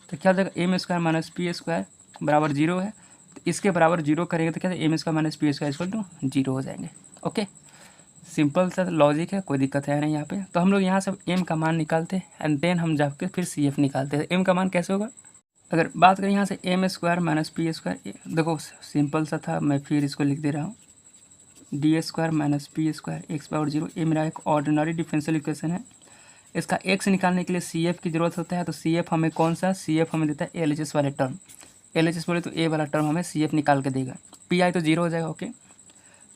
तो क्या हो जाएगा, M square minus P square बराबर 0 है। तो इसके बराबर 0 करेंगे तो क्या है, M square minus P square equal to 0 हो जाएंगे। ओके, सिंपल सा लॉजिक है, कोई दिक्कत है नहीं यहाँ पे। तो हम लोग यहाँ से एम का मान निकालते हैं एंड देन हम जाके फिर सी एफ निकालते हैं। एम का मान कैसे होगा, अगर बात करें यहाँ से M square minus P square, देखो सिंपल सा था, मैं फिर इसको लिख दे रहा हूँ, D square minus P square X power 0। ये मेरा एक ऑर्डिनरी डिफरेंशियल इक्वेशन है। इसका एक्स निकालने के लिए सी एफ की ज़रूरत होता है। तो सी एफ हमें कौन सा, सी एफ हमें देता है एल एच एस वाले टर्म, एल एच एस बोले तो ए वाला टर्म हमें सी एफ निकाल के देगा, पी आई तो 0 हो जाएगा। ओके,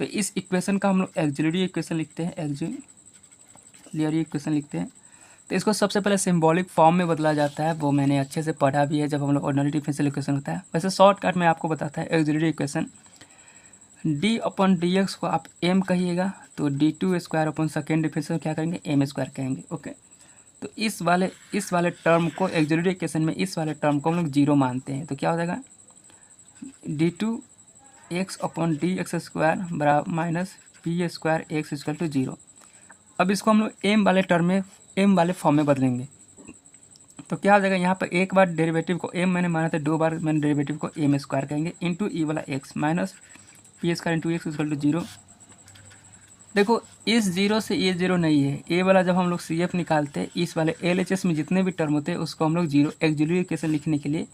तो इस इक्वेशन का हम लोग एक्सिलरी इक्वेशन लिखते हैं, एक्सिलरी इक्वेशन लिखते हैं। तो इसको सबसे पहले सिंबॉलिक फॉर्म में बदला जाता है, वो मैंने अच्छे से पढ़ा भी है जब हम लोग ऑर्डिनरी डिफरेंशियल इक्वेशन होता है। वैसे शॉर्टकट में आपको बताता है auxiliary equation, D upon D X को आप एम कहिएगा तो D two square upon second differential क्या करेंगे, एम स्क्वायर कहेंगे। ओके, तो इस वाले टर्म को एक्सिलरी इक्वेशन में इस वाले टर्म को हम लोग 0 मानते हैं। तो क्या हो जाएगा, D two X upon D X square बराबर minus P square X equal to 0। अब इसको हम लोग एम वाले टर्म में, एम वाले फॉर्म में बदलेंगे तो क्या हो जाएगा, यहाँ पर एक बार डेरिवेटिव को एम मैंने माना था, 2 बार मैंने डेरिवेटिव को एम स्क्वायर कहेंगे इंटू ई वाला X minus P square into X equal to 0। देखो इस 0 से ये 0 नहीं है, ए वाला जब हम लोग सी एफ निकालते हैं इस वाले एल एच एस में जितने भी टर्म होते हैं उसको हम लोग 0 एक्सिलरी इक्वेशन लिखने के लिए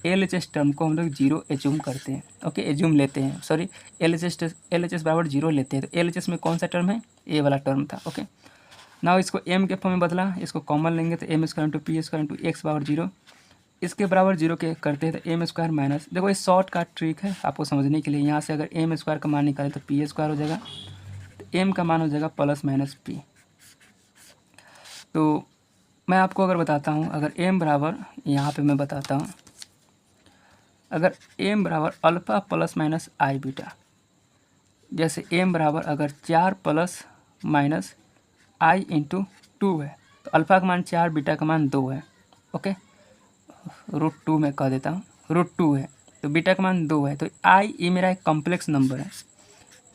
एल एच एस टर्म को हम लोग 0 एज्यूम करते हैं। ओके, एज्यूम लेते हैं, सॉरी एल एच एस बराबर 0 लेते हैं। तो एल एच एस में कौन सा टर्म है, ए वाला टर्म था। ओके, नाउ इसको एम के फॉर्म में बदला, इसको कॉमन लेंगे तो M square into P square into X बराबर 0, इसके बराबर 0 के करते हैं तो एम स्क्वायर माइनस, देखो ये शॉर्ट का ट्रिक है आपको समझने के लिए, यहाँ से अगर एम स्क्वायर का मान निकालें तो पी स्क्वायर हो जाएगा, तो एम का मान हो जाएगा प्लस माइनस पी। तो मैं आपको अगर बताता हूँ, अगर एम बराबर, यहाँ पे मैं बताता हूँ, अगर एम बराबर अल्फ़ा प्लस माइनस आई बीटा, जैसे एम बराबर अगर 4 प्लस माइनस आई इंटू 2 है तो अल्फ़ा का मान 4, बीटा का मान 2 है। ओके, √2 में कह देता हूँ, √2 है तो बीटा का मान 2 है। तो आई ये मेरा एक कॉम्प्लेक्स नंबर है,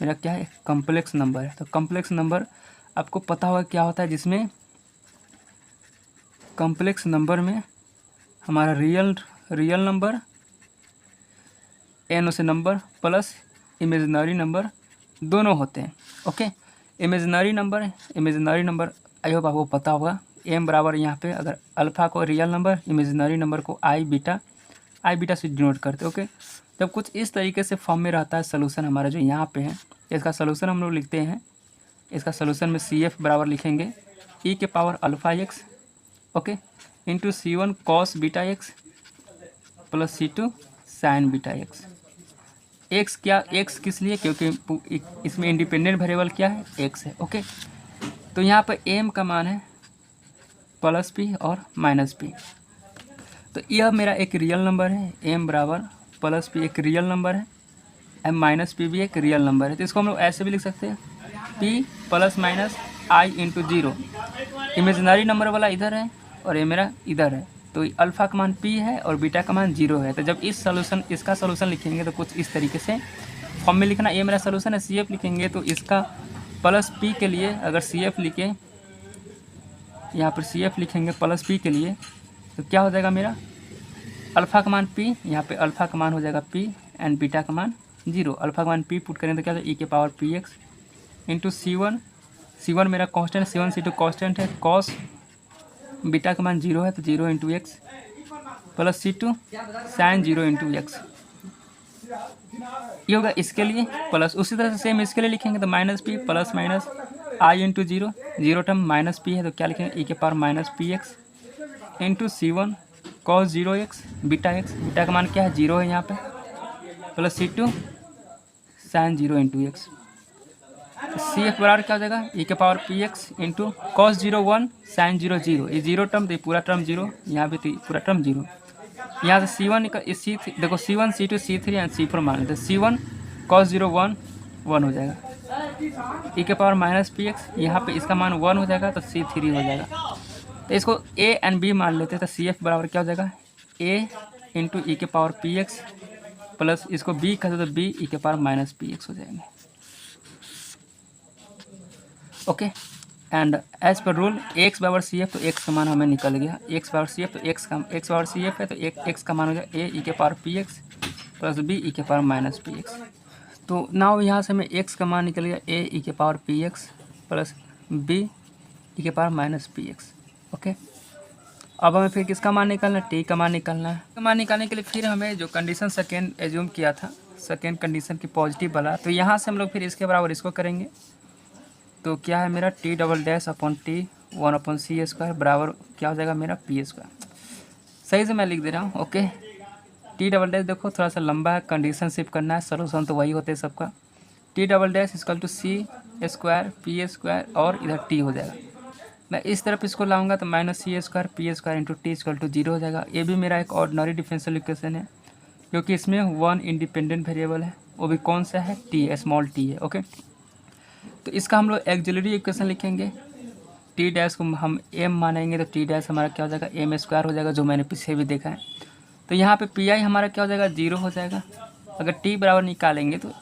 मेरा क्या है, कॉम्प्लेक्स नंबर है। तो कॉम्प्लेक्स नंबर आपको पता होगा क्या होता है, जिसमें कॉम्प्लेक्स नंबर में हमारा रियल नंबर एन से नंबर प्लस इमेजिनरी नंबर दोनों होते हैं। Okay, imaginary number I hope आपको पता होगा, एम बराबर यहाँ पे अगर अल्फ़ा को रियल नंबर, इमेजिनरी नंबर को आई बीटा से डिनोट करते। ओके, जब कुछ इस तरीके से फॉर्म में रहता है सोल्यूशन हमारा जो यहाँ पे है, इसका सोल्यूशन हम लोग लिखते हैं, इसका सोल्यूशन में सी एफ बराबर लिखेंगे ई के power alpha x, okay, into C1 cos beta x plus C2 sign beta x. X क्या, एक्स किस लिए, क्योंकि इसमें इंडिपेंडेंट वेरिएबल क्या है, एक्स है। ओके, तो यहाँ पर एम का मान है प्लस पी और माइनस पी। तो यह मेरा एक रियल नंबर है, एम बराबर प्लस पी एक रियल नंबर है, एम माइनस पी भी एक रियल नंबर है। तो इसको हम लोग ऐसे भी लिख सकते हैं, P plus minus I into 0, imaginary number वाला इधर है और ये मेरा इधर है। तो अल्फ़ा का मान पी है और बीटा का मान 0 है। तो जब इसका सोल्यूशन लिखेंगे तो कुछ इस तरीके से फॉर्म में लिखना, ये मेरा सोल्यूशन है, सी एफ लिखेंगे तो इसका प्लस पी के लिए अगर सी एफ लिखे, यहाँ पर सी एफ लिखेंगे प्लस पी के लिए तो क्या हो जाएगा, मेरा अल्फ़ा का मान पी, यहाँ पे अल्फ़ा का मान हो जाएगा पी एंड बीटा का मान 0। अल्फ़ा का मान पी पुट करें तो क्या होगा, ई के power P x into C1 मेरा कांस्टेंट, C1 C2 कांस्टेंट है, कॉस बीटा का मान 0 है तो 0 into X plus C2 sine 0 into X. ये होगा इसके लिए, प्लस उसी तरह से सेम इसके लिए लिखेंगे तो minus P plus minus I into 0 term minus P है तो क्या लिखेंगे, ई के power minus P x into C1 cos 0 X beta X, beta का मान क्या है 0 है यहाँ पे, plus C2 sine 0 into X. C F बराबर क्या हो जाएगा, ई के power P x into cos 0 1 sine 0 0, ये 0 टर्म तो ये पूरा टर्म 0, यहाँ पे तो पूरा टर्म 0। यहाँ से C1 का देखो C1 C2 C3 and C4 मान लेते हैं। C1 कॉस 0 1 1 हो जाएगा। ई के पावर माइनस पी एक्स, यहाँ पे इसका मान 1 हो जाएगा तो सी 3 हो जाएगा। तो इसको ए एंड बी मान लेते हैं, तो सी एफ बराबर क्या हो जाएगा, ए इंटू ई के पावर पी एक्स प्लस इसको बी कहते तो बी ई के पावर माइनस पी एक्स हो जाएंगे। Okay, and as per rule X बराबर सी एफ, तो एक्स का मान हमें निकल गया, एक्स बराबर सी एफ, तो एक्स बराबर सी एफ है तो एक्स का मान हो जाएगा ए ई के power P x plus B E के पावर माइनस पी एक्स। तो नाउ यहाँ से हमें एक्स का मान निकल गया ए ई के power P x plus B E के power minus P X. Okay, अब हमें फिर किसका मान निकालना है, टी का मान निकालना है। मान निकालने के लिए फिर हमें जो कंडीशन सेकेंड एज्यूम किया था, सेकेंड कंडीशन की पॉजिटिव वाला, तो यहाँ से हम लोग फिर इसके बराबर इसको करेंगे। तो क्या है मेरा T double dash upon T 1 upon सी स्क्वायर बराबर क्या हो जाएगा मेरा पी स्क्वायर। सही से मैं लिख दे रहा हूँ। ओके, टी डबल डैश देखो थोड़ा सा लंबा है, कंडीशन शिफ्ट करना है, सोल्यूशन तो वही होते हैं सबका। T double dash equal to C square P square और इधर टी हो जाएगा। मैं इस तरफ इसको लाऊंगा तो minus C square P square into T equal to 0 हो जाएगा। ये भी मेरा एक ऑर्डिनरी डिफरेंशियल इक्वेशन है, क्योंकि इसमें 1 इंडिपेंडेंट वेरिएबल है, वो भी कौन सा है, टी स्मॉल टी है। ओके, तो इसका हम लोग एक्सिलरी इक्वेशन लिखेंगे। टी डैश को हम एम मानेंगे तो टी डैश हमारा क्या हो जाएगा एम स्क्वायर हो जाएगा, जो मैंने पीछे भी देखा है। तो यहाँ पे पी आई हमारा क्या हो जाएगा 0 हो जाएगा। अगर टी बराबर निकालेंगे तो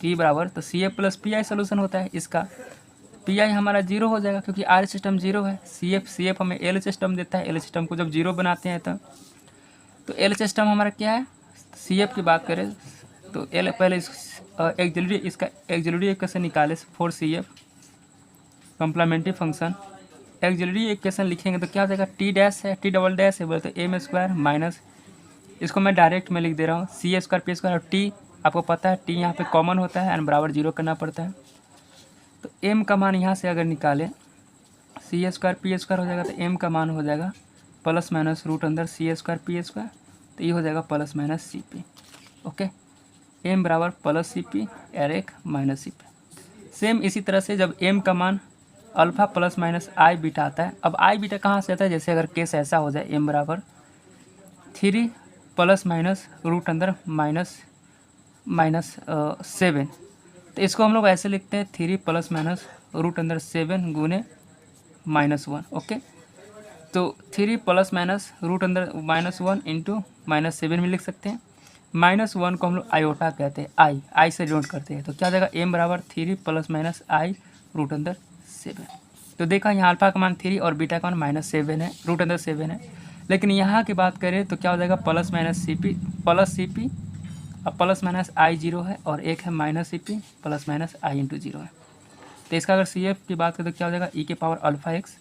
टी बराबर, तो C F plus P I solution होता है इसका। पी आई हमारा 0 हो जाएगा क्योंकि आर सिस्टम 0 है। सी एफ हमें एल सिस्टम देता है, एल सिस्टम को जब 0 बनाते हैं तो एल सिस्टम हमारा क्या है, सी एफ की बात करें तो एल पहले इसका एक्सिलरी इक्वेशन निकाले for C F complementary function. Auxiliary equation लिखेंगे तो क्या हो जाएगा, टी डैश है, टी डबल डैश है बोले तो एम स्क्वायर माइनस, इसको मैं डायरेक्ट में लिख दे रहा हूँ सी स्क्वायर पी स्क्वायर, और टी आपको पता है टी यहाँ पे कॉमन होता है एंड बराबर 0 करना पड़ता है। तो एम का मान यहाँ से अगर निकालें सी स्क्वायर पी स्क्वायर हो जाएगा, तो एम का मान हो जाएगा प्लस माइनस रूट अंदर सी स्क्वायर पी स्क्वायर, तो ये हो जाएगा प्लस माइनस सी पी। ओके, एम बराबर प्लस सी पी और एक माइनस सी पी। सेम इसी तरह से जब एम का मान अल्फ़ा प्लस माइनस आई बीटा आता है, अब आई बीटा कहाँ से आता है, जैसे अगर केस ऐसा हो जाए एम बराबर 3 प्लस माइनस रूट अंदर माइनस 7, तो इसको हम लोग ऐसे लिखते हैं 3 प्लस माइनस रूट अंदर 7 गुने -1। ओके, तो 3 प्लस माइनस रूट अंदर -1 इंटू -7 में लिख सकते हैं। -1 को हम लोग आयोटा कहते हैं, आई से डिनोट करते हैं, तो क्या हो जाएगा एम बराबर 3 प्लस माइनस आई रूट अंदर 7। तो देखा यहाँ अल्फा का मान 3 और बीटा का मान -7 है, रूट अंदर 7 है। लेकिन यहाँ की बात करें तो क्या हो जाएगा प्लस माइनस सी पी प्लस सी पी, अब प्लस माइनस आई 0 है और एक है minus C P plus minus I into 0 है। तो इसका अगर सी एफ की बात करें तो क्या हो जाएगा ई के पावर अल्फ़ा एक्स,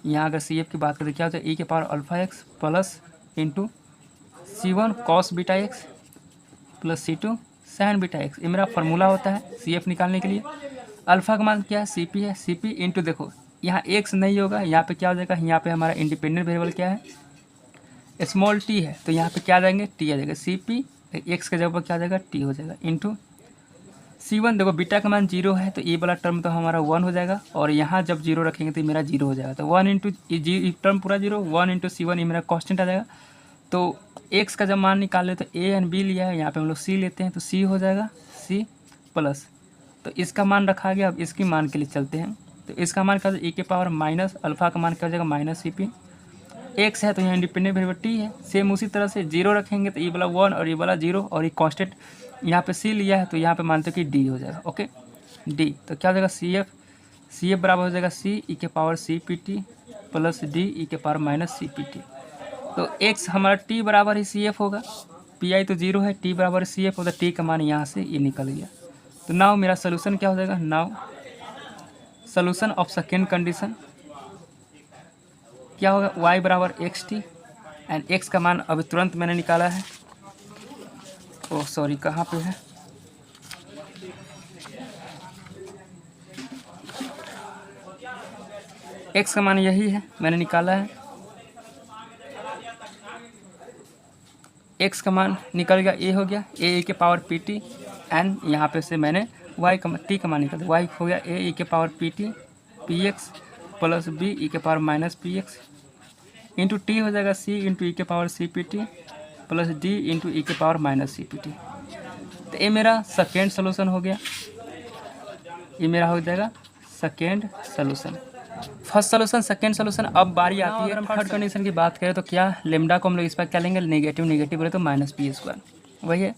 यहाँ अगर सी एफ की बात करें तो क्या हो जाएगा ई के power alpha x plus into C1 cos beta x plus C2 sign beta x. ये मेरा फार्मूला होता है सी एफ निकालने के लिए। अल्फ़ा का मान क्या है, सी पी है, सी पी इंटू देखो यहाँ एक्स नहीं होगा, यहाँ पे क्या हो जाएगा, यहाँ पे हमारा इंडिपेंडेंट वेरिएबल क्या है, स्मॉल टी है, तो यहाँ पे क्या आ जाएंगे टी आ जाएगा, सी पी एक्स के जगह पर क्या आ जाएगा टी हो जाएगा इंटू C1। देखो बीटा का मान 0 है तो ये वाला टर्म तो हमारा 1 हो जाएगा, और यहाँ जब 0 रखेंगे तो मेरा 0 हो जाएगा, तो 1 इंटू टर्म पूरा 0, 1 इंटू C1 ये मेरा कॉन्स्टेंट आ जाएगा। तो एक्स का जब मान निकाल ले तो ए एंड बी लिया है, यहाँ पे हम लोग सी लेते हैं तो सी हो जाएगा सी प्लस, तो इसका मान रखा गया। अब इसकी मान के लिए चलते हैं, तो इसका मान क्या हो जाएगा ई के पावर माइनस अल्फ़ा का मान क्या हो जाएगा माइनस सी पी, एक्स है तो यहाँ इंडिपेंडेंट वेरिएबल टी है, सेम उसी तरह से 0 रखेंगे तो ये वाला 1 और ये वाला 0, और ये कांस्टेंट यहाँ पे सी लिया है तो यहाँ पे मानते हो कि डी हो जाएगा। ओके, डी तो क्या हो जाएगा सी एफ बराबर हो जाएगा सी ई के power C P T plus D E के power minus C P T. तो एक्स हमारा टी बराबर ही सी एफ होगा, पी आई तो 0 है, टी बराबर सी एफ होता है, टी का मान यहाँ से ये निकल गया। तो नाउ मेरा सोल्यूशन क्या हो जाएगा, now solution of second condition क्या होगा, y बराबर एक्स टी एंड x का मान अभी तुरंत मैंने निकाला है, ओह सॉरी कहाँ पे है, x का मान यही है मैंने निकाला है, x का मान निकल गया, a हो गया a के पावर पी टी एंड यहाँ पे से मैंने y का t का मान निकल दिया, y हो गया a के power p t p x plus B E के power minus P x into t हो जाएगा सी इंटू ई के power C P T plus d into e के power minus C P T. तो ये मेरा सेकेंड सोल्यूशन हो गया। ये मेरा हो जाएगा second solution. First solution, second solution. अब बारी आती है, अगर हम थर्ड कंडीशन की बात करें तो क्या लेमडा को हम लोग इस पर क्या लेंगे, नेगेटिव नेगेटिव बोले तो माइनस पी स्क्वायर। वही है,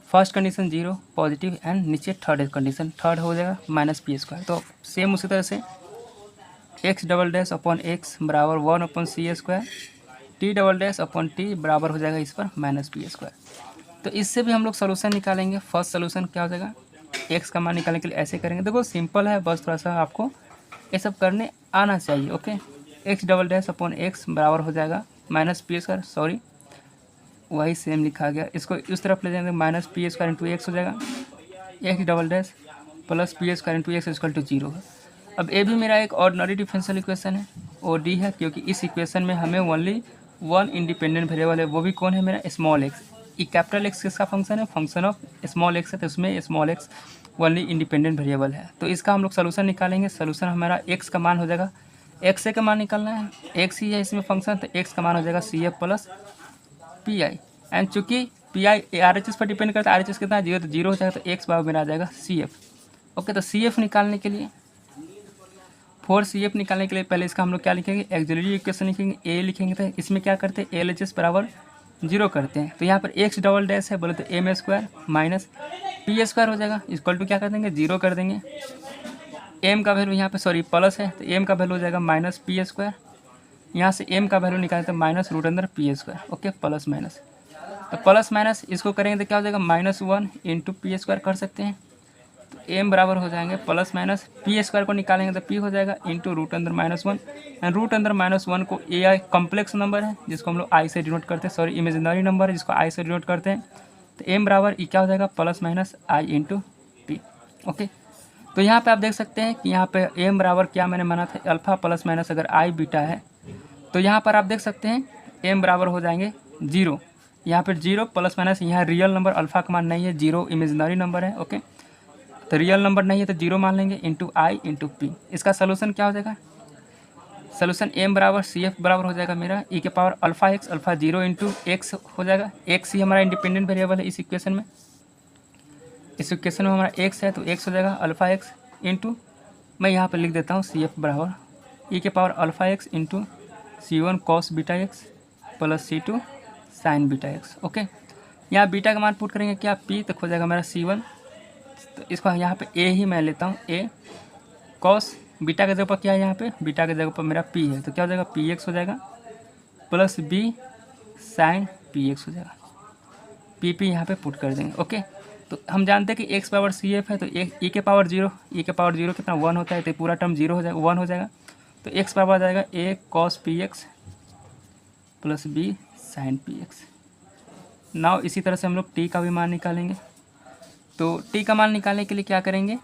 फर्स्ट कंडीशन 0 पॉजिटिव एंड नीचे थर्ड कंडीशन, थर्ड हो जाएगा माइनस पी स्क्वायर। तो सेम उसी तरह से x double dash upon x बराबर 1 अपॉन सी square, T double dash upon T बराबर हो जाएगा इस पर माइनस पी स्क्वायर। तो इससे भी हम लोग सोल्यूशन निकालेंगे। फर्स्ट सोल्यूशन क्या हो जाएगा, एक्स का मान निकालने के लिए ऐसे करेंगे। देखो सिंपल है, बस थोड़ा सा आपको ये सब करने आना चाहिए। Okay, X double dash upon x बराबर हो जाएगा माइनस पी स्क्वायर, सॉरी वही सेम लिखा गया, इसको इस तरफ ले जाएंगे, minus P square into X हो जाएगा, X double dash plus P square into X equal to 0 है। अब ये भी मेरा एक ऑर्डिनरी डिफरेंशियल इक्वेशन है, ओ डी है, क्योंकि इस इक्वेशन में हमें ओनली वन इंडिपेंडेंट वेरिएबल है, वो भी कौन है, मेरा स्मॉल एक्स। ये कैपिटल एक्स किसका फंक्शन है, फंक्शन ऑफ स्मॉल एक्स है, तो उसमें small x only independent variable है। तो इसका हम लोग सोल्यूशन निकालेंगे। सोल्यूशन हमारा एक्स का मान हो जाएगा, एक्स ए का मान निकालना है, एक्स ही है इसमें फंक्शन, तो एक्स का मान हो जाएगा C F plus P I. And चूंकि P I R H S पर डिपेंड करता है, आर एच एस कितना है 0, तो 0 हो जाएगा, तो एक्स बराबर मेरा आ जाएगा सी एफ। ओके, तो सी एफ निकालने के लिए, फोर सी एफ निकालने के लिए पहले इसका हम लोग क्या लिखेंगे, एक्सिलरी इक्वेशन लिखेंगे, ए लिखेंगे। तो इसमें क्या करते हैं, एल एच एस बराबर 0 करते हैं। तो यहाँ पर एक्स डबल डैश है, बोले तो M square minus P square हो जाएगा, इक्वल टू क्या कर देंगे, 0 कर देंगे। एम का वैल्यू यहाँ पे सॉरी प्लस है, तो एम का वैल्यू हो जाएगा माइनस पी स्क्वायर। यहाँ से एम का वैल्यू निकालते हैं माइनस रूट अंदर P square. Okay, plus minus, तो प्लस माइनस इसको करेंगे तो क्या हो जाएगा, -1 इंटू पी स्क्वायर कर सकते हैं। तो एम बराबर हो जाएंगे प्लस माइनस पी स्क्वायर को निकालेंगे तो पी हो जाएगा इंटू रूट अंदर -1, एंड रूट अंदर -1 को ए आई कॉम्प्लेक्स नंबर है जिसको हम लोग आई से डिनोट करते हैं, सॉरी इमेजिनरी नंबर है जिसको आई से डिनोट करते हैं। तो एम बराबर ई क्या हो जाएगा, plus minus I into P. Okay, तो यहाँ पे आप देख सकते हैं कि यहाँ पे एम बराबर क्या मैंने माना था, अल्फा प्लस माइनस अगर आई बीटा है, तो यहाँ पर आप देख सकते हैं एम बराबर हो जाएंगे 0। यहाँ पर 0 प्लस माइनस, यहाँ रियल नंबर अल्फा का मान नहीं है, 0 इमेजिनरी नंबर है। ओके, तो रियल नंबर नहीं है तो 0 मान लेंगे, इंटू आई इंटू पी। इसका सोल्यूशन क्या हो जाएगा, सोल्यूशन एम बराबर सी एफ बराबर हो जाएगा मेरा ई के power alpha x, alpha 0 into X हो जाएगा। एक्स ही हमारा इंडिपेंडेंट वेरिएबल है इस इक्वेशन में, इस इक्वेशन में हमारा एक्स है, तो एक्स हो जाएगा अल्फा एक्स इंटू, मैं यहाँ पर लिख देता हूँ सी एफ बराबर ई के power alpha x into C1 cos beta x plus C2 sign beta x. Okay, यहाँ बीटा का मान पुट करेंगे क्या, P, तो हो जाएगा मेरा C1, तो इसको यहाँ पे A ही मैं लेता हूँ, A कॉस बीटा के जगह पर क्या है, यहाँ पे बीटा के जगह पर मेरा P है, तो क्या हो जाएगा PX हो जाएगा प्लस B साइन PX हो जाएगा, PP यहाँ पे पुट कर देंगे। ओके, तो हम जानते हैं कि x पावर CF है, तो e के पावर 0, e के पावर 0 कितना 1 होता है, तो पूरा टर्म 0 हो जाएगा, 1 हो जाएगा, तो x पावर आ जाएगा a cos px plus b sine px। Now इसी तरह से हम लोग t का भी मान निकालेंगे। तो t का मान निकालने के लिए क्या करेंगे,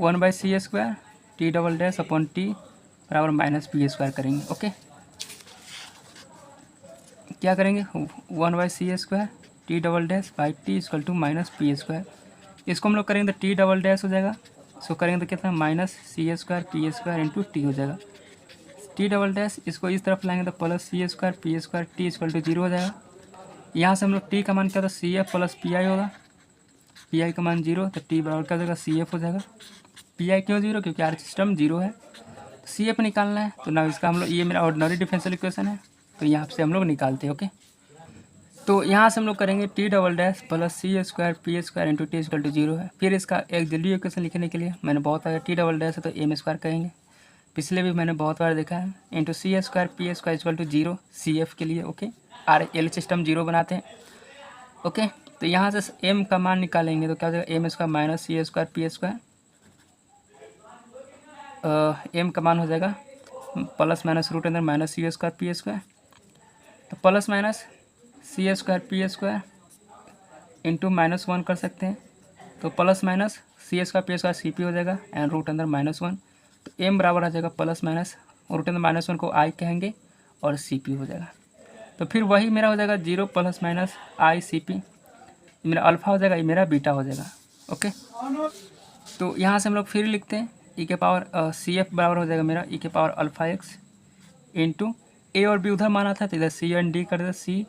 1/c square T double dash upon T बराबर माइनस पी स्क्वायर करेंगे। ओके, क्या करेंगे, 1/c square T double dash by T equal to minus P square. इसको हम लोग करेंगे तो टी डबल डैश हो जाएगा, इसको करेंगे तो कितना माइनस सी square P square into t हो जाएगा। टी डबल डैश इसको इस तरफ लाएंगे तो plus C square P square T equal to 0 हो जाएगा। यहाँ से हम लोग टी का मान क्या था, C F plus P I होगा, पी आई का मान 0, तो टी बराबर क्या हो जाएगा सी एफ हो जाएगा। पी आई क्यों 0, क्योंकि आर सिस्टम 0 है, सी एफ निकालना है। तो ना इसका हम लोग, ये मेरा ऑर्डिनरी डिफरेंशियल इक्वेशन है, तो यहाँ से हम लोग निकालते हैं। ओके, तो यहाँ से हम लोग करेंगे T double dash plus C square P square into T equal to 0 है। फिर इसका एक जल्दी इक्वेशन लिखने के लिए मैंने बहुत बार टी डबल डैश है तो एम स्क्वायर कहेंगे, पिछले भी मैंने बहुत बार देखा है, into C square P square equal to 0 C F के लिए। ओके, आर एल सिस्टम 0 बनाते हैं। ओके, तो यहाँ से एम का मान निकालेंगे तो क्या हो जाएगा, एम स्क्वायर माइनस सी स्क्वायर पी स्क्वायर, एम का मान हो जाएगा प्लस माइनस रूट अंदर माइनस सी स्क्वायर पी स्क्वायर, तो प्लस माइनस सी स्क्वायर पी स्क्वायर इंटू -1 कर सकते हैं, तो प्लस माइनस सी square P square c p हो जाएगा एंड रूट अंदर -1, तो एम बराबर आ जाएगा प्लस माइनस रूट अंदर -1 को आई कहेंगे और सी पी हो जाएगा। तो फिर वही मेरा हो जाएगा 0 प्लस माइनस आई सी पी, मेरा अल्फ़ा हो जाएगा, ये मेरा बीटा हो जाएगा। ओके, तो यहाँ से हम लोग फिर लिखते हैं ई के पावर सी एफ बराबर हो जाएगा मेरा ई के पावर अल्फ़ा एक्स इंटू ए और बी उधर माना था, तो इधर सी एंड डी कर देते, c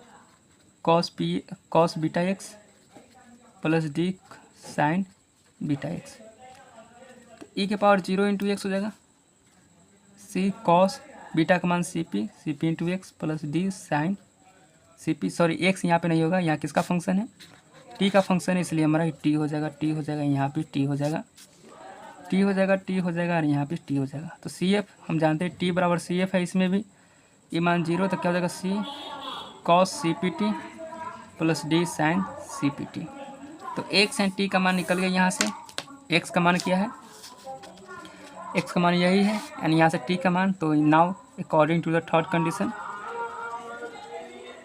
cos beta x plus D sine beta x. E के पावर 0 इंटू एक्स हो जाएगा सी कॉस बीटा का मान C P into X plus D sine सी पी। सॉरी एक्स यहाँ पे नहीं होगा, यहाँ किसका फंक्शन है, टी का फंक्शन है, इसलिए हमारा टी हो जाएगा, टी हो जाएगा, यहाँ पे टी हो जाएगा, टी हो जाएगा, टी हो जाएगा और यहाँ पे टी हो जाएगा। तो सी एफ हम जानते हैं टी बराबर सी एफ है, इसमें भी ये मान 0 तो क्या हो जाएगा c cos c P T plus D sine C P T. तो एक्स एंड टी का मान निकल गया यहाँ से, एक्स का मान क्या है, एक्स का मान यही है एंड यहाँ से टी का मान। तो now according to the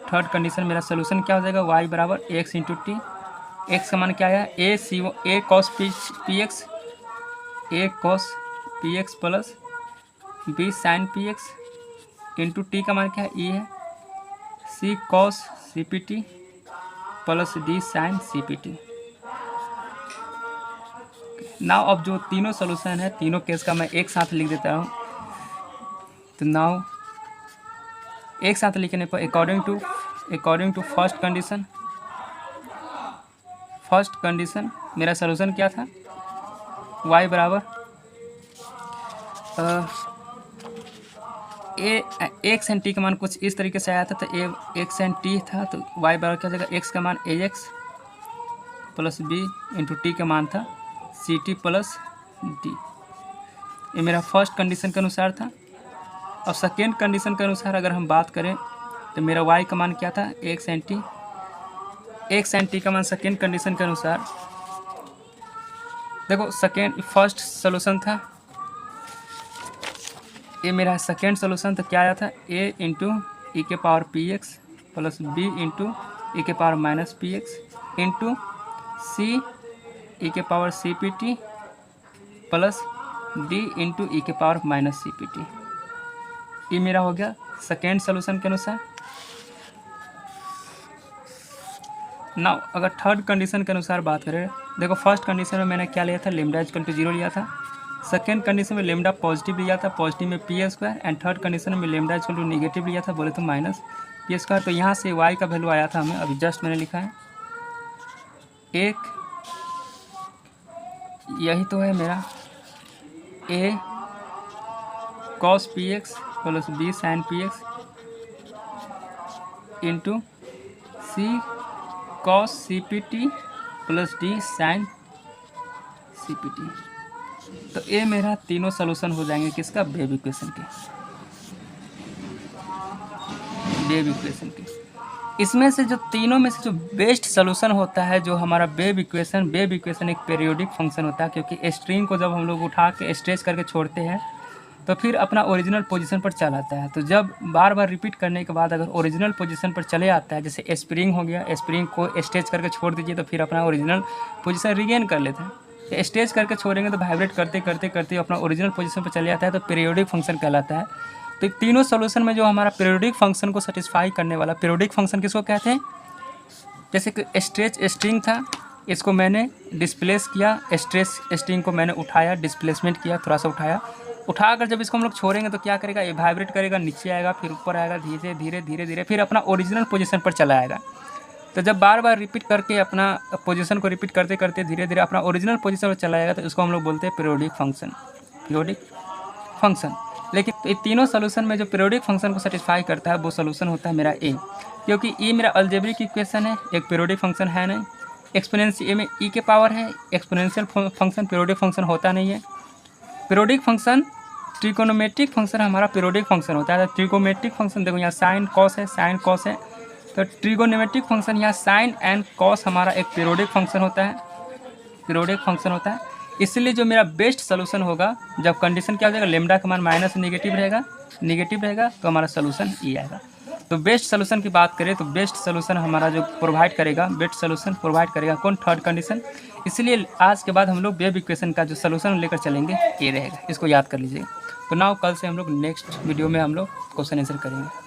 third condition मेरा सोल्यूशन क्या हो जाएगा, वाई बराबर एक्स इंटू टी। एक्स का मान क्या है, a cos p x, a cos p x plus b sine p x into t का मान क्या है, ई है c cos c P T plus D sine C P t. Now अब जो तीनों सोल्यूशन है, तीनों केस का मैं एक साथ लिख देता हूँ। तो नाउ एक साथ लिखने पर अकॉर्डिंग टू फर्स्ट कंडीशन मेरा सोल्यूशन क्या था, y बराबर एक्स एंड टी का मान कुछ इस तरीके से आया था। तो ए एक्स एंड टी था, तो y बराबर क्या हो जाएगा, एक्स का मान a x plus B into t का मान था सी टी प्लस डी। ये मेरा फर्स्ट कंडीशन के अनुसार था। अब सेकेंड कंडीशन के अनुसार अगर हम बात करें तो मेरा y का मान क्या था, एक्स एंड टी का मान सेकेंड कंडीशन के अनुसार देखो फर्स्ट सोल्यूशन था, ये मेरा सेकेंड सोल्यूशन तो क्या आया था, a इंटू ई के power P x plus B into e के power minus P x into c ई के power C P T plus d into e के power minus C P t. ये मेरा हो गया सेकेंड सोल्यूशन के अनुसार। नाउ अगर थर्ड कंडीशन के अनुसार बात करें, देखो फर्स्ट कंडीशन में मैंने क्या लिया था, लेमडा इक्वल टू 0 लिया था। सेकेंड कंडीशन में लेमडा पॉजिटिव लिया था, पॉजिटिव में P square, and third condition में लेमडा इक्वल टू निगेटिव लिया था, बोले तो माइनस पी स्क्वायर। तो यहाँ से वाई का वैल्यू आया था हमें, अभी जस्ट मैंने लिखा है एक, यही तो है मेरा a cos p x plus b sine p x into c cos c P T plus D sine C P T. तो ये मेरा तीनों सोल्यूशन हो जाएंगे किसका, वेव इक्वेशन के। इसमें से जो तीनों में से जो बेस्ट सोल्यूशन होता है, जो हमारा वेव इक्वेशन एक पीरियोडिक फंक्शन होता है, क्योंकि स्ट्रिंग को जब हम लोग उठा के स्ट्रेच करके छोड़ते हैं तो फिर अपना ओरिजिनल पोजीशन पर चला आता है। तो जब बार बार रिपीट करने के बाद अगर ओरिजिनल पोजीशन पर चले आता है, जैसे स्प्रिंग हो गया, स्प्रिंग को स्ट्रेच करके छोड़ दीजिए तो फिर अपना ओरिजिनल पोजीशन रिगेन कर लेता है। स्ट्रेच करके छोड़ेंगे तो वाइब्रेट करते अपना ओरिजिनल पोजीशन पर चले जाता है, तो पीरियोडिक फंक्शन कहलाता है। तो तीनों सोल्यूशन में जो हमारा पीरियोडिक फंक्शन को सेटिस्फाई करने वाला, पीरियोडिक फंक्शन किसको कहते हैं, जैसे कि स्ट्रेच स्ट्रिंग था, इसको मैंने डिस्प्लेस किया, स्ट्रेच स्ट्रिंग को मैंने उठाया, डिस्प्लेसमेंट किया, थोड़ा सा उठाकर जब इसको हम लोग छोड़ेंगे तो क्या करेगा, ये वाइब्रेट करेगा, नीचे आएगा, फिर ऊपर आएगा, धीरे फिर अपना ओरिजिनल पोजीशन पर चला आएगा। तो जब बार बार रिपीट करके अपना पोजीशन को रिपीट करते धीरे अपना ओरिजिनल पोजीशन पर चला आएगा, तो इसको हम लोग बोलते हैं पीरियोडिक फंक्शन। लेकिन ये तीनों सोल्यूशन में जो पीरियोडिक फंक्शन को सेटिस्फाई करता है वो सोल्यूशन होता है मेरा ए, क्योंकि ई मेरा अलजेब्रिक इक्वेशन है, एक पीरियोडिक फंक्शन है नहीं। एक्सपोनेंशियल ए में ई के पावर है, एक्सपोनेंशियल फंक्शन पीरियोडिक फंक्शन होता नहीं है। पीरियोडिक फंक्शन ट्रिकोनोमेट्रिक फंक्शन हमारा पीरियोडिक फंक्शन होता है। ट्रिकोमेट्रिक फंक्शन देखो यहाँ साइन कॉस है, तो ट्रिगोनोमेट्रिक फंक्शन यहाँ साइन एंड कॉस हमारा एक पीरियोडिक फंक्शन होता है। इसलिए जो मेरा बेस्ट सोल्यूशन होगा, जब कंडीशन क्या हो जाएगा, लेमडा का मान माइनस निगेटिव रहेगा तो हमारा सोल्यूशन ई आएगा। तो बेस्ट सोल्यूशन की बात करें तो बेस्ट सोल्यूशन हमारा जो प्रोवाइड करेगा कौन, थर्ड कंडीशन। इसलिए आज के बाद हम लोग वेव इक्वेशन का जो सोल्यूशन लेकर चलेंगे ये रहेगा, इसको याद कर लीजिए। तो नाउ कल से हम लोग नेक्स्ट वीडियो में हम लोग क्वेश्चन आंसर करेंगे।